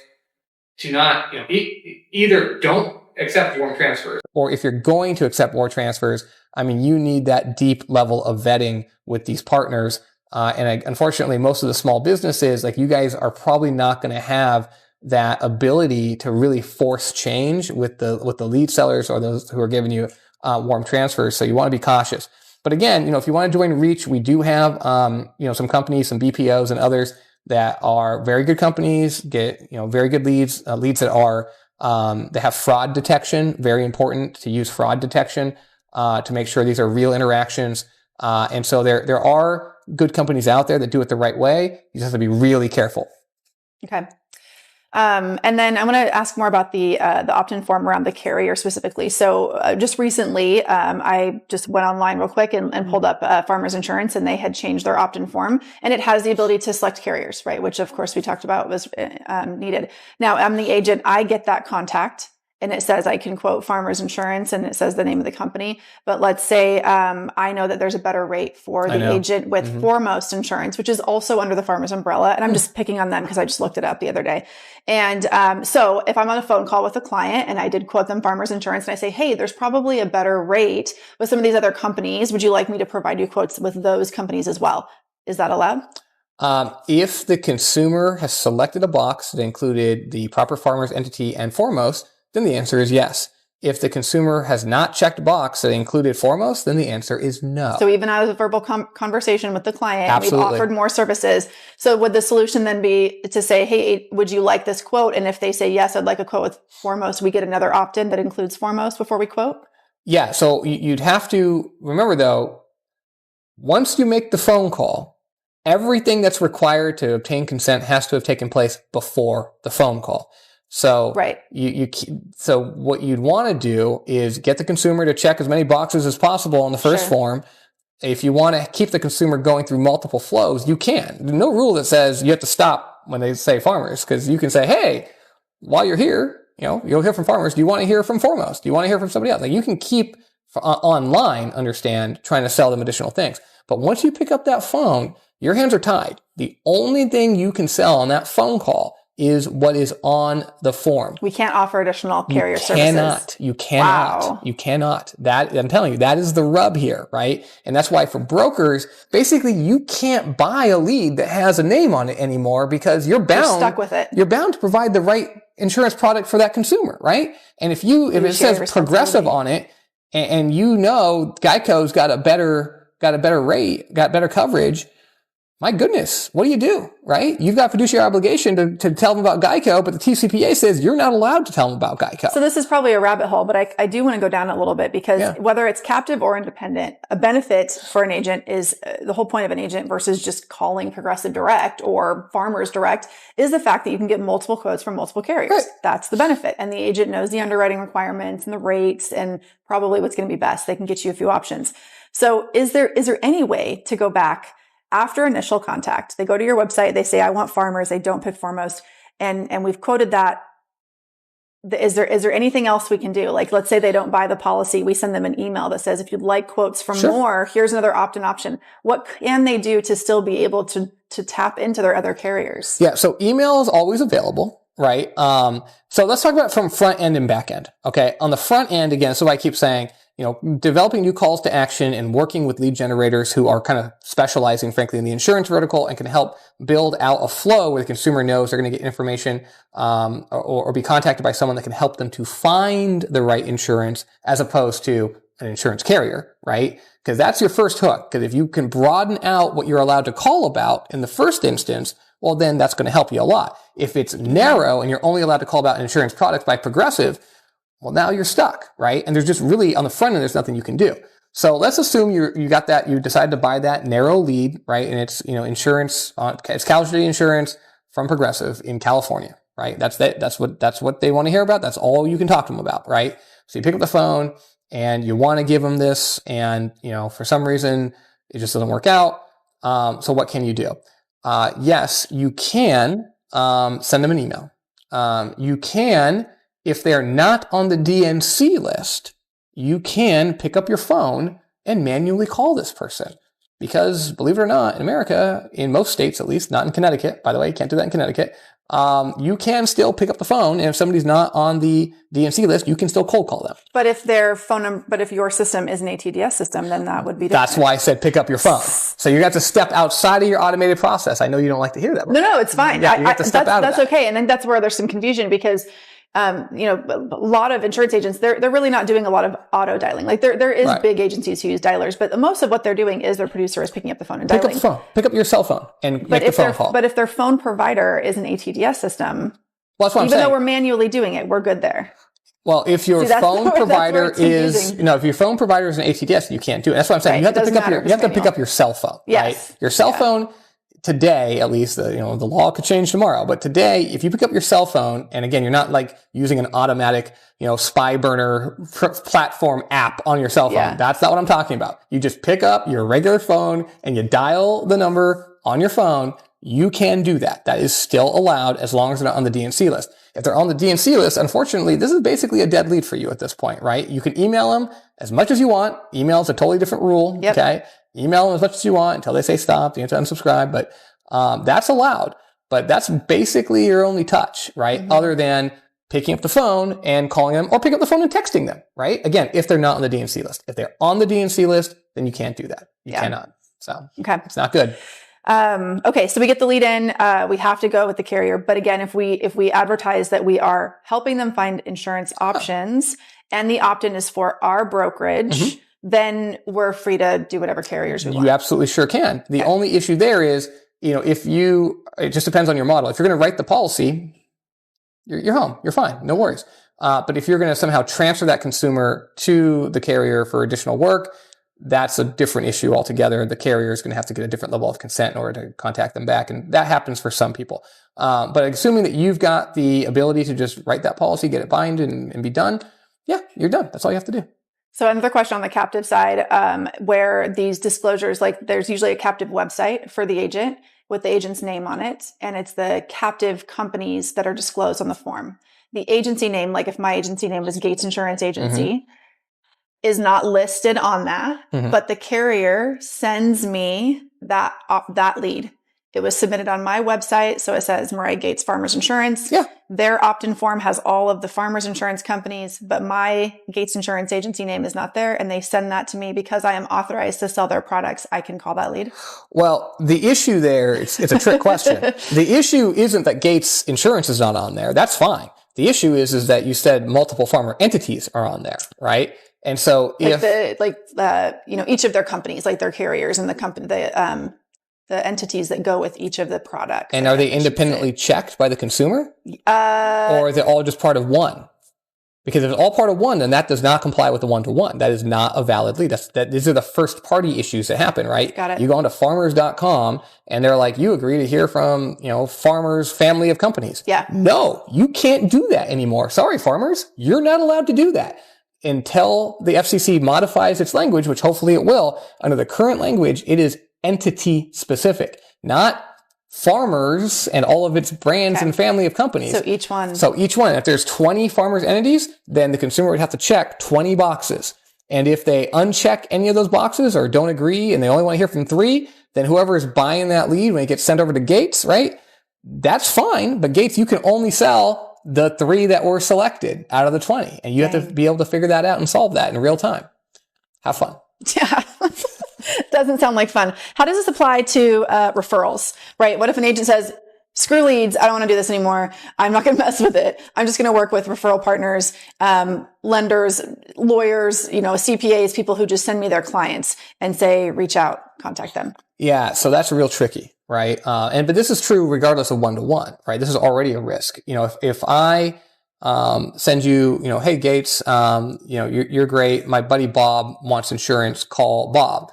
Speaker 3: to not, either don't accept warm transfers.
Speaker 2: Or if you're going to accept warm transfers, you need that deep level of vetting with these partners. Unfortunately, most of the small businesses, like you guys, are probably not going to have that ability to really force change with the lead sellers or those who are giving you warm transfers. So you want to be cautious. But again, if you want to join Reach, we do have, some companies, some BPOs and others that are very good companies, get, very good leads that are, they have fraud detection, very important to use fraud detection, to make sure these are real interactions. And so there are good companies out there that do it the right way. You just have to be really careful.
Speaker 1: Okay. And then I want to ask more about the opt-in form around the carrier specifically. So just recently, I just went online real quick and pulled up Farmers Insurance, and they had changed their opt-in form, and it has the ability to select carriers, right? Which of course we talked about was needed. Now I'm the agent. I get that contact and it says I can quote Farmers Insurance and it says the name of the company. But let's say I know that there's a better rate for the agent with Foremost Insurance, which is also under the Farmers umbrella. And I'm just picking on them because I just looked it up the other day. And so if I'm on a phone call with a client and I did quote them Farmers Insurance and I say, hey, there's probably a better rate with some of these other companies. Would you like me to provide you quotes with those companies as well? Is that allowed?
Speaker 2: If the consumer has selected a box that included the proper Farmers entity and Foremost, then the answer is yes. If the consumer has not checked a box that included Foremost, then the answer is no.
Speaker 1: So even out of a verbal conversation with the client,
Speaker 2: Absolutely.
Speaker 1: we've offered more services. So would the solution then be to say, hey, would you like this quote? And if they say, yes, I'd like a quote with Foremost, we get another opt-in that includes Foremost before we quote?
Speaker 2: Yeah. So you'd have to remember, though, once you make the phone call, everything that's required to obtain consent has to have taken place before the phone call. So
Speaker 1: right.
Speaker 2: So what you'd want to do is get the consumer to check as many boxes as possible on the first form. If you want to keep the consumer going through multiple flows, you can. There's no rule that says you have to stop when they say Farmers, because you can say, hey, while you're here, you'll hear from Farmers. Do you want to hear from Foremost? Do you want to hear from somebody else? Like, you can keep online, understand, trying to sell them additional things. But once you pick up that phone, your hands are tied. The only thing you can sell on that phone call is what is on the form.
Speaker 1: We can't offer additional carrier services.
Speaker 2: You cannot.
Speaker 1: Wow.
Speaker 2: You cannot. That, I'm telling you, that is the rub here, right? And that's why for brokers, basically you can't buy a lead that has a name on it anymore, because you're
Speaker 1: stuck with it.
Speaker 2: You're bound to provide the right insurance product for that consumer, right? And if it says Progressive on it, and Geico's got a better rate, got better coverage, my goodness, what do? Right? You've got fiduciary obligation to tell them about Geico, but the TCPA says you're not allowed to tell them about Geico.
Speaker 1: So this is probably a rabbit hole, but I do want to go down a little bit, because whether it's captive or independent, a benefit for an agent is the whole point of an agent versus just calling Progressive Direct or Farmers Direct is the fact that you can get multiple quotes from multiple carriers. Right. That's the benefit. And the agent knows the underwriting requirements and the rates and probably what's going to be best. They can get you a few options. So is there any way to go back after initial contact? They go to your website, they say, I want Farmers, they don't pick Foremost, and we've quoted that. Is there anything else we can do? Like, let's say they don't buy the policy, we send them an email that says, if you'd like quotes from more, here's another opt-in option. What can they do to still be able to tap into their other carriers? Yeah,
Speaker 2: so email is always available, right? So let's talk about from front end and back end. Okay, on the front end, again, so I keep saying, developing new calls to action and working with lead generators who are kind of specializing, frankly, in the insurance vertical and can help build out a flow where the consumer knows they're going to get information or be contacted by someone that can help them to find the right insurance as opposed to an insurance carrier, right? Because that's your first hook. Because if you can broaden out what you're allowed to call about in the first instance, well, then that's going to help you a lot. If it's narrow and you're only allowed to call about insurance products by Progressive, well, now you're stuck, right? And there's just really, on the front end, there's nothing you can do. So let's assume you got that, you decided to buy that narrow lead, right? And it's, insurance, it's casualty insurance from Progressive in California, right? That's what they want to hear about. That's all you can talk to them about, right? So you pick up the phone and you want to give them this, and, for some reason it just doesn't work out. So what can you do? Yes, you can, send them an email. You can, if they're not on the DNC list, you can pick up your phone and manually call this person. Because, believe it or not, in America, in most states at least, not in Connecticut, by the way, you can't do that in Connecticut, you can still pick up the phone, and if somebody's not on the DNC list, you can still cold call them.
Speaker 1: But if if your system is an ATDS system, then that would be different.
Speaker 2: That's why I said pick up your phone. So you have to step outside of your automated process. I know you don't like to hear that.
Speaker 1: No, it's fine.
Speaker 2: Yeah, you have to step out of that.
Speaker 1: That's okay. And then that's where there's some confusion, because a lot of insurance agents, they're really not doing a lot of auto dialing. Like there is big agencies who use dialers, but most of what they're doing is their producer is picking up the phone and dialing.
Speaker 2: Pick up the phone. Pick up your cell phone and make the phone call.
Speaker 1: But if their phone provider is an ATDS system,
Speaker 2: well, that's what I'm saying.
Speaker 1: Even though we're manually doing it, we're good there.
Speaker 2: Well, if your phone provider is, if your phone provider is an ATDS, you can't do it. That's what I'm saying.
Speaker 1: Right.
Speaker 2: You have to pick up your cell phone.
Speaker 1: Yes.
Speaker 2: Right? Your cell phone today, at least, the law could change tomorrow. But today, if you pick up your cell phone, and again, you're not like using an automatic, spy burner platform app on your cell phone. Yeah. That's not what I'm talking about. You just pick up your regular phone and you dial the number on your phone. you can do that. That is still allowed as long as they're not on the DNC list. If they're on the DNC list, unfortunately, this is basically a dead lead for you at this point, right? You can email them as much as you want. Email is a totally different rule, okay? Email them as much as you want until they say stop. You have to unsubscribe, but that's allowed. But that's basically your only touch, right? Other than picking up the phone and calling them, or pick up the phone and texting them, right? Again, if they're not on the DNC list. If they're on the DNC list, then you can't do that. You cannot. So it's not good.
Speaker 1: Okay, so we get the lead in. We have to go with the carrier, but again, if we advertise that we are helping them find insurance options, and the opt-in is for our brokerage, then we're free to do whatever carriers we want.
Speaker 2: You absolutely sure can. The only issue there is, it just depends on your model. If you're going to write the policy, you're home. You're fine. No worries. But if you're going to somehow transfer that consumer to the carrier for additional work, that's a different issue altogether. The carrier is going to have to get a different level of consent in order to contact them back. And that happens for some people. But assuming that you've got the ability to just write that policy, get it bind and be done, you're done. That's all you have to do.
Speaker 1: So another question on the captive side, where these disclosures, like there's usually a captive website for the agent with the agent's name on it, and it's the captive companies that are disclosed on the form. The agency name, like if my agency name was Gates Insurance Agency, is not listed on that, but the carrier sends me that lead. It was submitted on my website, so it says Mariah Gates Farmers Insurance. Their opt-in form has all of the farmers insurance companies, but my Gates Insurance Agency name is not there, and they send that to me because I am authorized to sell their products. I can call that lead.
Speaker 2: Well, the issue there, it's a trick question. The issue isn't that Gates Insurance is not on there. That's fine. The issue is that you said multiple farmer entities are on there, right? And so
Speaker 1: each of their companies, like their carriers and the entities that go with each of the products.
Speaker 2: And are they independently checked by the consumer? Or is it all just part of one? Because if it's all part of one, then that does not comply with the one-to-one. That is not a valid lead. These are the first party issues that happen, right?
Speaker 1: Got it.
Speaker 2: You go onto farmers.com and they're like, you agree to hear from, farmers family of companies. No, you can't do that anymore. Sorry, farmers. You're not allowed to do that. Until the FCC modifies its language, which hopefully it will, under the current language, it is entity specific, not farmers and all of its brands and family of companies.
Speaker 1: So each one.
Speaker 2: If there's 20 farmers entities, then the consumer would have to check 20 boxes. And if they uncheck any of those boxes or don't agree and they only want to hear from 3, then whoever is buying that lead when it gets sent over to Gates, right? That's fine. But Gates, you can only sell the 3 that were selected out of the 20. And you have to be able to figure that out and solve that in real time. Have fun.
Speaker 1: Yeah. Doesn't sound like fun. How does this apply to referrals, right? What if an agent says, screw leads, I don't want to do this anymore. I'm not going to mess with it. I'm just going to work with referral partners, lenders, lawyers, CPAs, people who just send me their clients and say, reach out, contact them.
Speaker 2: Yeah, so that's real tricky, right? But this is true regardless of one-to-one, right? This is already a risk. If I send you, hey Gates, you're great. My buddy Bob wants insurance. Call Bob.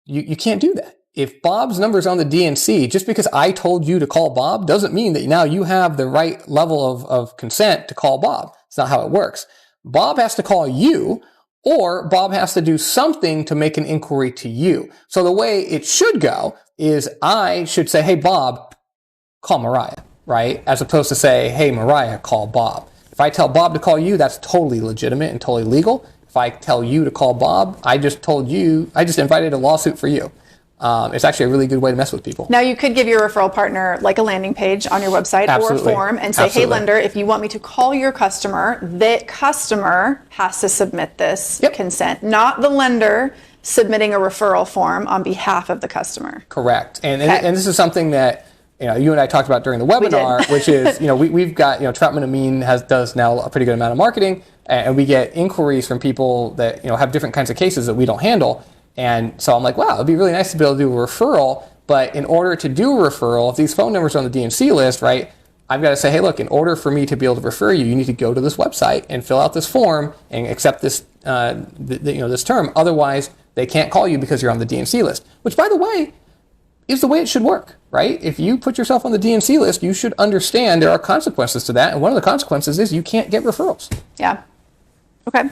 Speaker 2: You can't do that. If Bob's number is on the DNC, just because I told you to call Bob doesn't mean that now you have the right level of consent to call Bob. It's not how it works. Bob has to call you, or Bob has to do something to make an inquiry to you. So the way it should go is I should say, hey Bob, call Mariah, right? As opposed to say, hey Mariah, call Bob. If I tell Bob to call you, that's totally legitimate and totally legal. If I tell you to call Bob, I just invited a lawsuit for you. It's actually a really good way to mess with people.
Speaker 1: Now, you could give your referral partner like a landing page on your website or a form and say, hey, lender, if you want me to call your customer, the customer has to submit this consent, not the lender submitting a referral form on behalf of the customer.
Speaker 2: Correct. And this is something that you and I talked about during the webinar, which is, we've got, Troutman Amin does now a pretty good amount of marketing, and we get inquiries from people that, have different kinds of cases that we don't handle. And so I'm like, wow, it'd be really nice to be able to do a referral. But in order to do a referral, if these phone numbers are on the DNC list, right, I've got to say, hey, look, in order for me to be able to refer you, you need to go to this website and fill out this form and accept this, this term. Otherwise, they can't call you because you're on the DNC list, which, by the way, is the way it should work, right? If you put yourself on the DNC list, you should understand there are consequences to that. And one of the consequences is you can't get referrals.
Speaker 1: Yeah. Okay.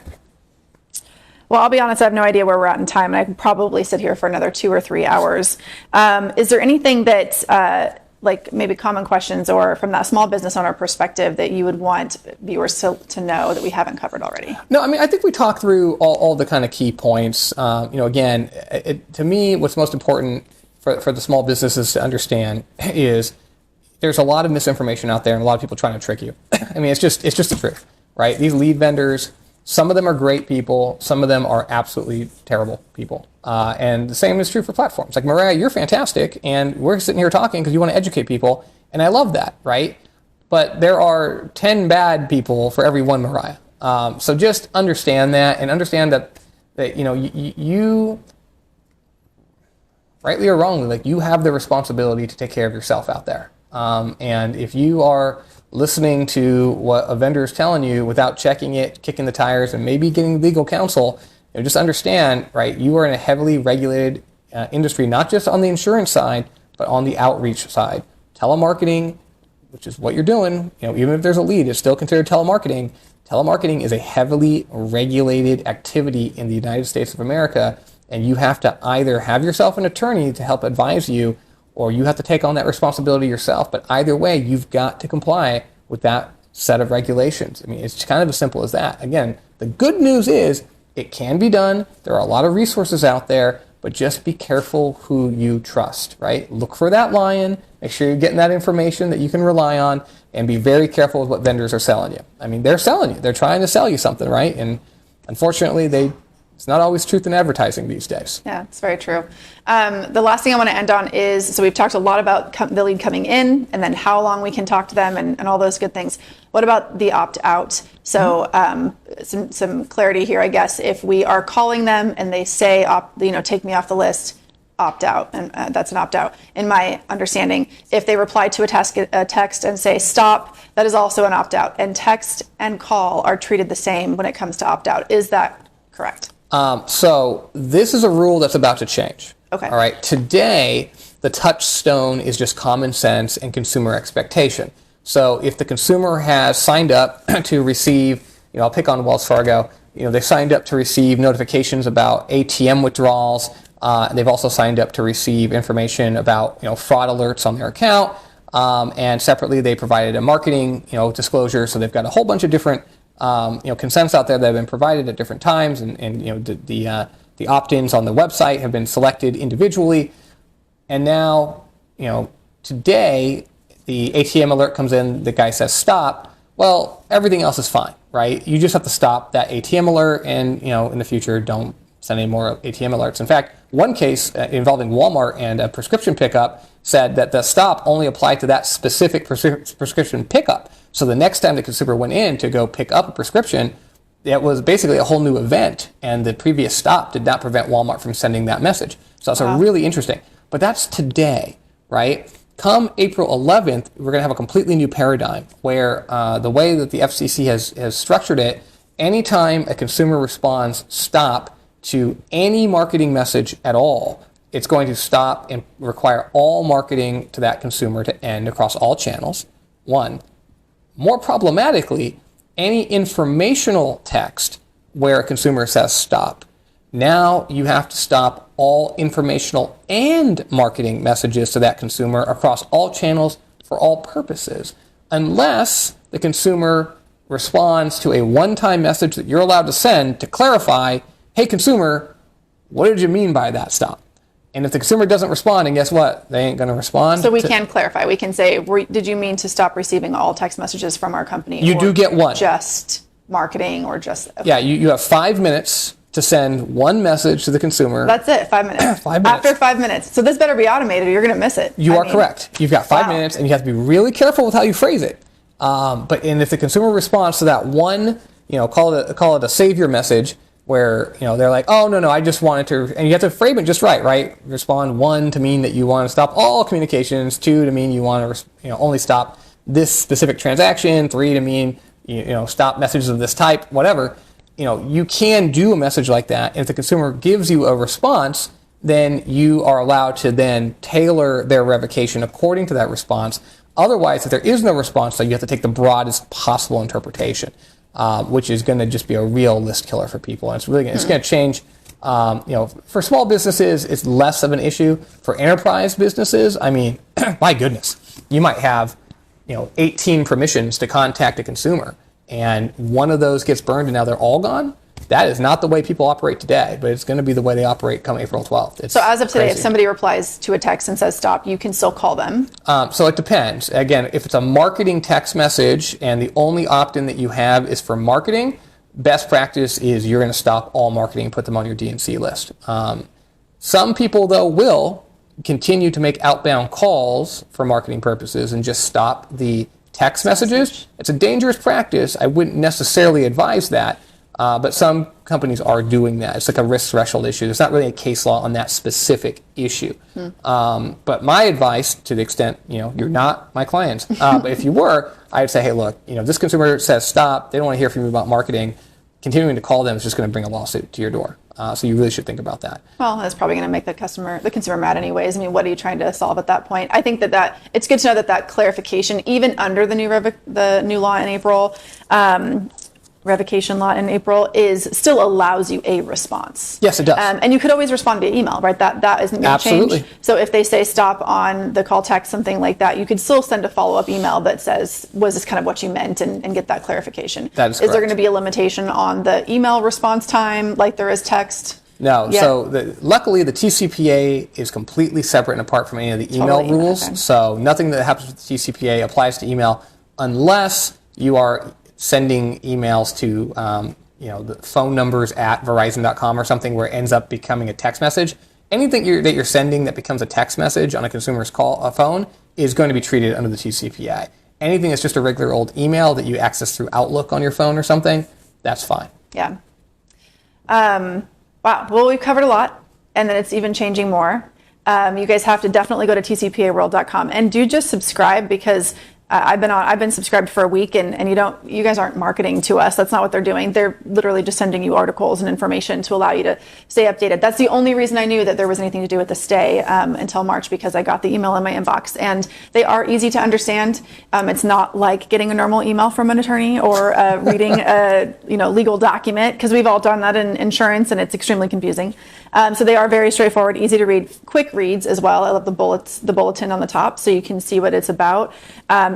Speaker 1: Well, I'll be honest, I have no idea where we're at in time, and I could probably sit here for another 2 or 3 hours. Is there anything that like maybe common questions or from that small business owner perspective that you would want viewers to know that we haven't covered already?
Speaker 2: No, I mean, I think we talked through all the kind of key points. Again, to me, what's most important for the small businesses to understand is there's a lot of misinformation out there and a lot of people trying to trick you. I mean, it's just the truth, right? These lead vendors, some of them are great people, some of them are absolutely terrible people. And the same is true for platforms. Like, Mariah, you're fantastic, and we're sitting here talking because you want to educate people, and I love that, right? But there are 10 bad people for every one Mariah. So just understand that, and understand that you rightly or wrongly, like, you have the responsibility to take care of yourself out there. And if you are listening to what a vendor is telling you without checking it, kicking the tires, and maybe getting legal counsel, just understand, right, you are in a heavily regulated industry, not just on the insurance side, but on the outreach side. Telemarketing, which is what you're doing, even if there's a lead, it's still considered telemarketing. Telemarketing is a heavily regulated activity in the United States of America, and you have to either have yourself an attorney to help advise you, or you have to take on that responsibility yourself. But either way, you've got to comply with that set of regulations. I mean, it's kind of as simple as that. Again, the good news is it can be done. There are a lot of resources out there, but just be careful who you trust, right? Look for that lion, make sure you're getting that information that you can rely on, and be very careful with what vendors are selling you. I mean, they're selling you. They're trying to sell you something, right? And unfortunately, it's not always truth in advertising these days.
Speaker 1: Yeah, it's very true. The last thing I want to end on is, so we've talked a lot about the lead coming in and then how long we can talk to them and all those good things. What about the opt-out? So some clarity here, I guess. If we are calling them and they say, take me off the list, opt-out, and that's an opt-out. In my understanding, if they reply to a text and say stop, that is also an opt-out. And text and call are treated the same when it comes to opt-out. Is that correct?
Speaker 2: So this is a rule that's about to change.
Speaker 1: Okay.
Speaker 2: All right. Today, the touchstone is just common sense and consumer expectation. So if the consumer has signed up to receive, I'll pick on Wells Fargo, they signed up to receive notifications about ATM withdrawals. They've also signed up to receive information about, fraud alerts on their account. And separately, they provided a marketing, disclosure. So they've got a whole bunch of different consents out there that have been provided at different times, and the opt-ins on the website have been selected individually. And now, today, the ATM alert comes in, the guy says stop. Well, everything else is fine, right? You just have to stop that ATM alert, and in the future, don't send any more ATM alerts. In fact, one case involving Walmart and a prescription pickup said that the stop only applied to that specific prescription pickup. So the next time the consumer went in to go pick up a prescription, it was basically a whole new event, and the previous stop did not prevent Walmart from sending that message. So that's really interesting. But that's today, right? Come April 11th, we're going to have a completely new paradigm where the way that the FCC has structured it, anytime a consumer responds stop to any marketing message at all, it's going to stop and require all marketing to that consumer to end across all channels. One. More problematically, any informational text where a consumer says stop. Now you have to stop all informational and marketing messages to that consumer across all channels for all purposes, unless the consumer responds to a one-time message that you're allowed to send to clarify, hey consumer, what did you mean by that stop? And if the consumer doesn't respond, and guess what? They ain't going to respond.
Speaker 1: So we can clarify. We can say, did you mean to stop receiving all text messages from our company?
Speaker 2: You do get one.
Speaker 1: Just marketing or just... Okay.
Speaker 2: Yeah, you have 5 minutes to send one message to the consumer.
Speaker 1: That's it, 5 minutes.
Speaker 2: 5 minutes.
Speaker 1: After 5 minutes. So this better be automated or you're going to miss it.
Speaker 2: You are correct. You've got 5 minutes, and you have to be really careful with how you phrase it. And if the consumer responds to that one, call it a savior message, where they're like, oh no, I just wanted to, and you have to frame it just right? Respond 1 to mean that you want to stop all communications, 2 to mean you want to only stop this specific transaction, 3 to mean stop messages of this type, whatever. You can do a message like that, and if the consumer gives you a response, then you are allowed to then tailor their revocation according to that response. Otherwise, if there is no response, then you have to take the broadest possible interpretation. Which is going to just be a real list killer for people. And it's really going to change, for small businesses, it's less of an issue. For enterprise businesses, I mean, my goodness. You might have, 18 permissions to contact a consumer, and one of those gets burned and now they're all gone. That is not the way people operate today, but it's going to be the way they operate come April 12th.
Speaker 1: So as of today,
Speaker 2: crazy.
Speaker 1: if somebody replies to a text and says stop, you can still call them?
Speaker 2: So it depends. Again, if it's a marketing text message and the only opt-in that you have is for marketing, best practice is you're going to stop all marketing and put them on your D&C list. Some people, though, will continue to make outbound calls for marketing purposes and just stop the text messages. It's a dangerous practice. I wouldn't necessarily advise that. But some companies are doing that. It's like a risk threshold issue. There's not really a case law on that specific issue. But my advice, to the extent, you're not my client, but if you were, I'd say, hey, look, this consumer says stop. They don't want to hear from you about marketing. Continuing to call them is just going to bring a lawsuit to your door. So you really should think about that.
Speaker 1: Well, that's probably going to make the consumer mad anyways. I mean, what are you trying to solve at that point? I think that it's good to know that clarification, even under the new law in April, revocation law in April, still allows you a response.
Speaker 2: Yes, it does.
Speaker 1: And you could always respond via email, right? That isn't going to change. So if they say stop on the call text, something like that, you could still send a follow-up email that says, was this kind of what you meant, and get that clarification.
Speaker 2: That is correct.
Speaker 1: Is there going to be a limitation on the email response time like there is text?
Speaker 2: No. Yeah. So luckily, the TCPA is completely separate and apart from any of the email rules. Okay. So nothing that happens with the TCPA applies to email unless you are sending emails to the phone numbers at Verizon.com or something where it ends up becoming a text message. Anything that you're sending that becomes a text message on a consumer's phone is going to be treated under the TCPA. Anything that's just a regular old email that you access through Outlook on your phone or something, that's fine.
Speaker 1: Yeah. Wow. Well, we've covered a lot, and then it's even changing more. You guys have to definitely go to tcpaworld.com and do just subscribe, because I've been subscribed for a week, and you guys aren't marketing to us. That's not what they're doing. They're literally just sending you articles and information to allow you to stay updated. That's the only reason I knew that there was anything to do with the stay until March, because I got the email in my inbox, and they are easy to understand. It's not like getting a normal email from an attorney or reading a legal document, because we've all done that in insurance, and it's extremely confusing. So they are very straightforward, easy to read, quick reads as well. I love the bulletin on the top, so you can see what it's about.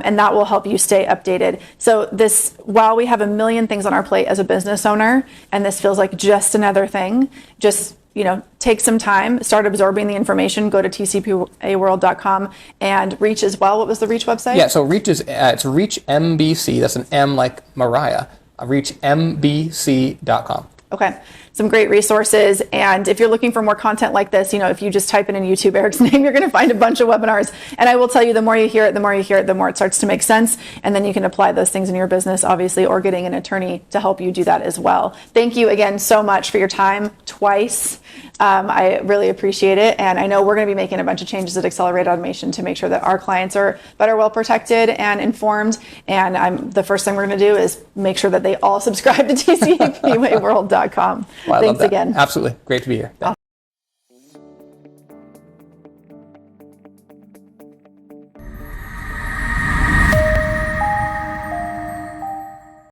Speaker 1: And that will help you stay updated. So while we have a million things on our plate as a business owner, and this feels like just another thing, just take some time, start absorbing the information, go to tcpaworld.com, and Reach as well. What was the Reach website?
Speaker 2: Yeah, so Reach is it's Reach MBC. That's an M like Mariah. ReachMBC.com.
Speaker 1: Okay. Some great resources. And if you're looking for more content like this, if you just type in YouTube Eric's name, you're going to find a bunch of webinars. And I will tell you, the more you hear it, the more it starts to make sense. And then you can apply those things in your business, obviously, or getting an attorney to help you do that as well. Thank you again so much for your time twice. I really appreciate it. And I know we're going to be making a bunch of changes at Accelerated Automation to make sure that our clients are better well protected and informed. And the first thing we're going to do is make sure that they all subscribe to tcpaworld.com.
Speaker 2: Well,
Speaker 1: Thanks again.
Speaker 2: Absolutely. Great to be here. Thanks.
Speaker 1: Awesome.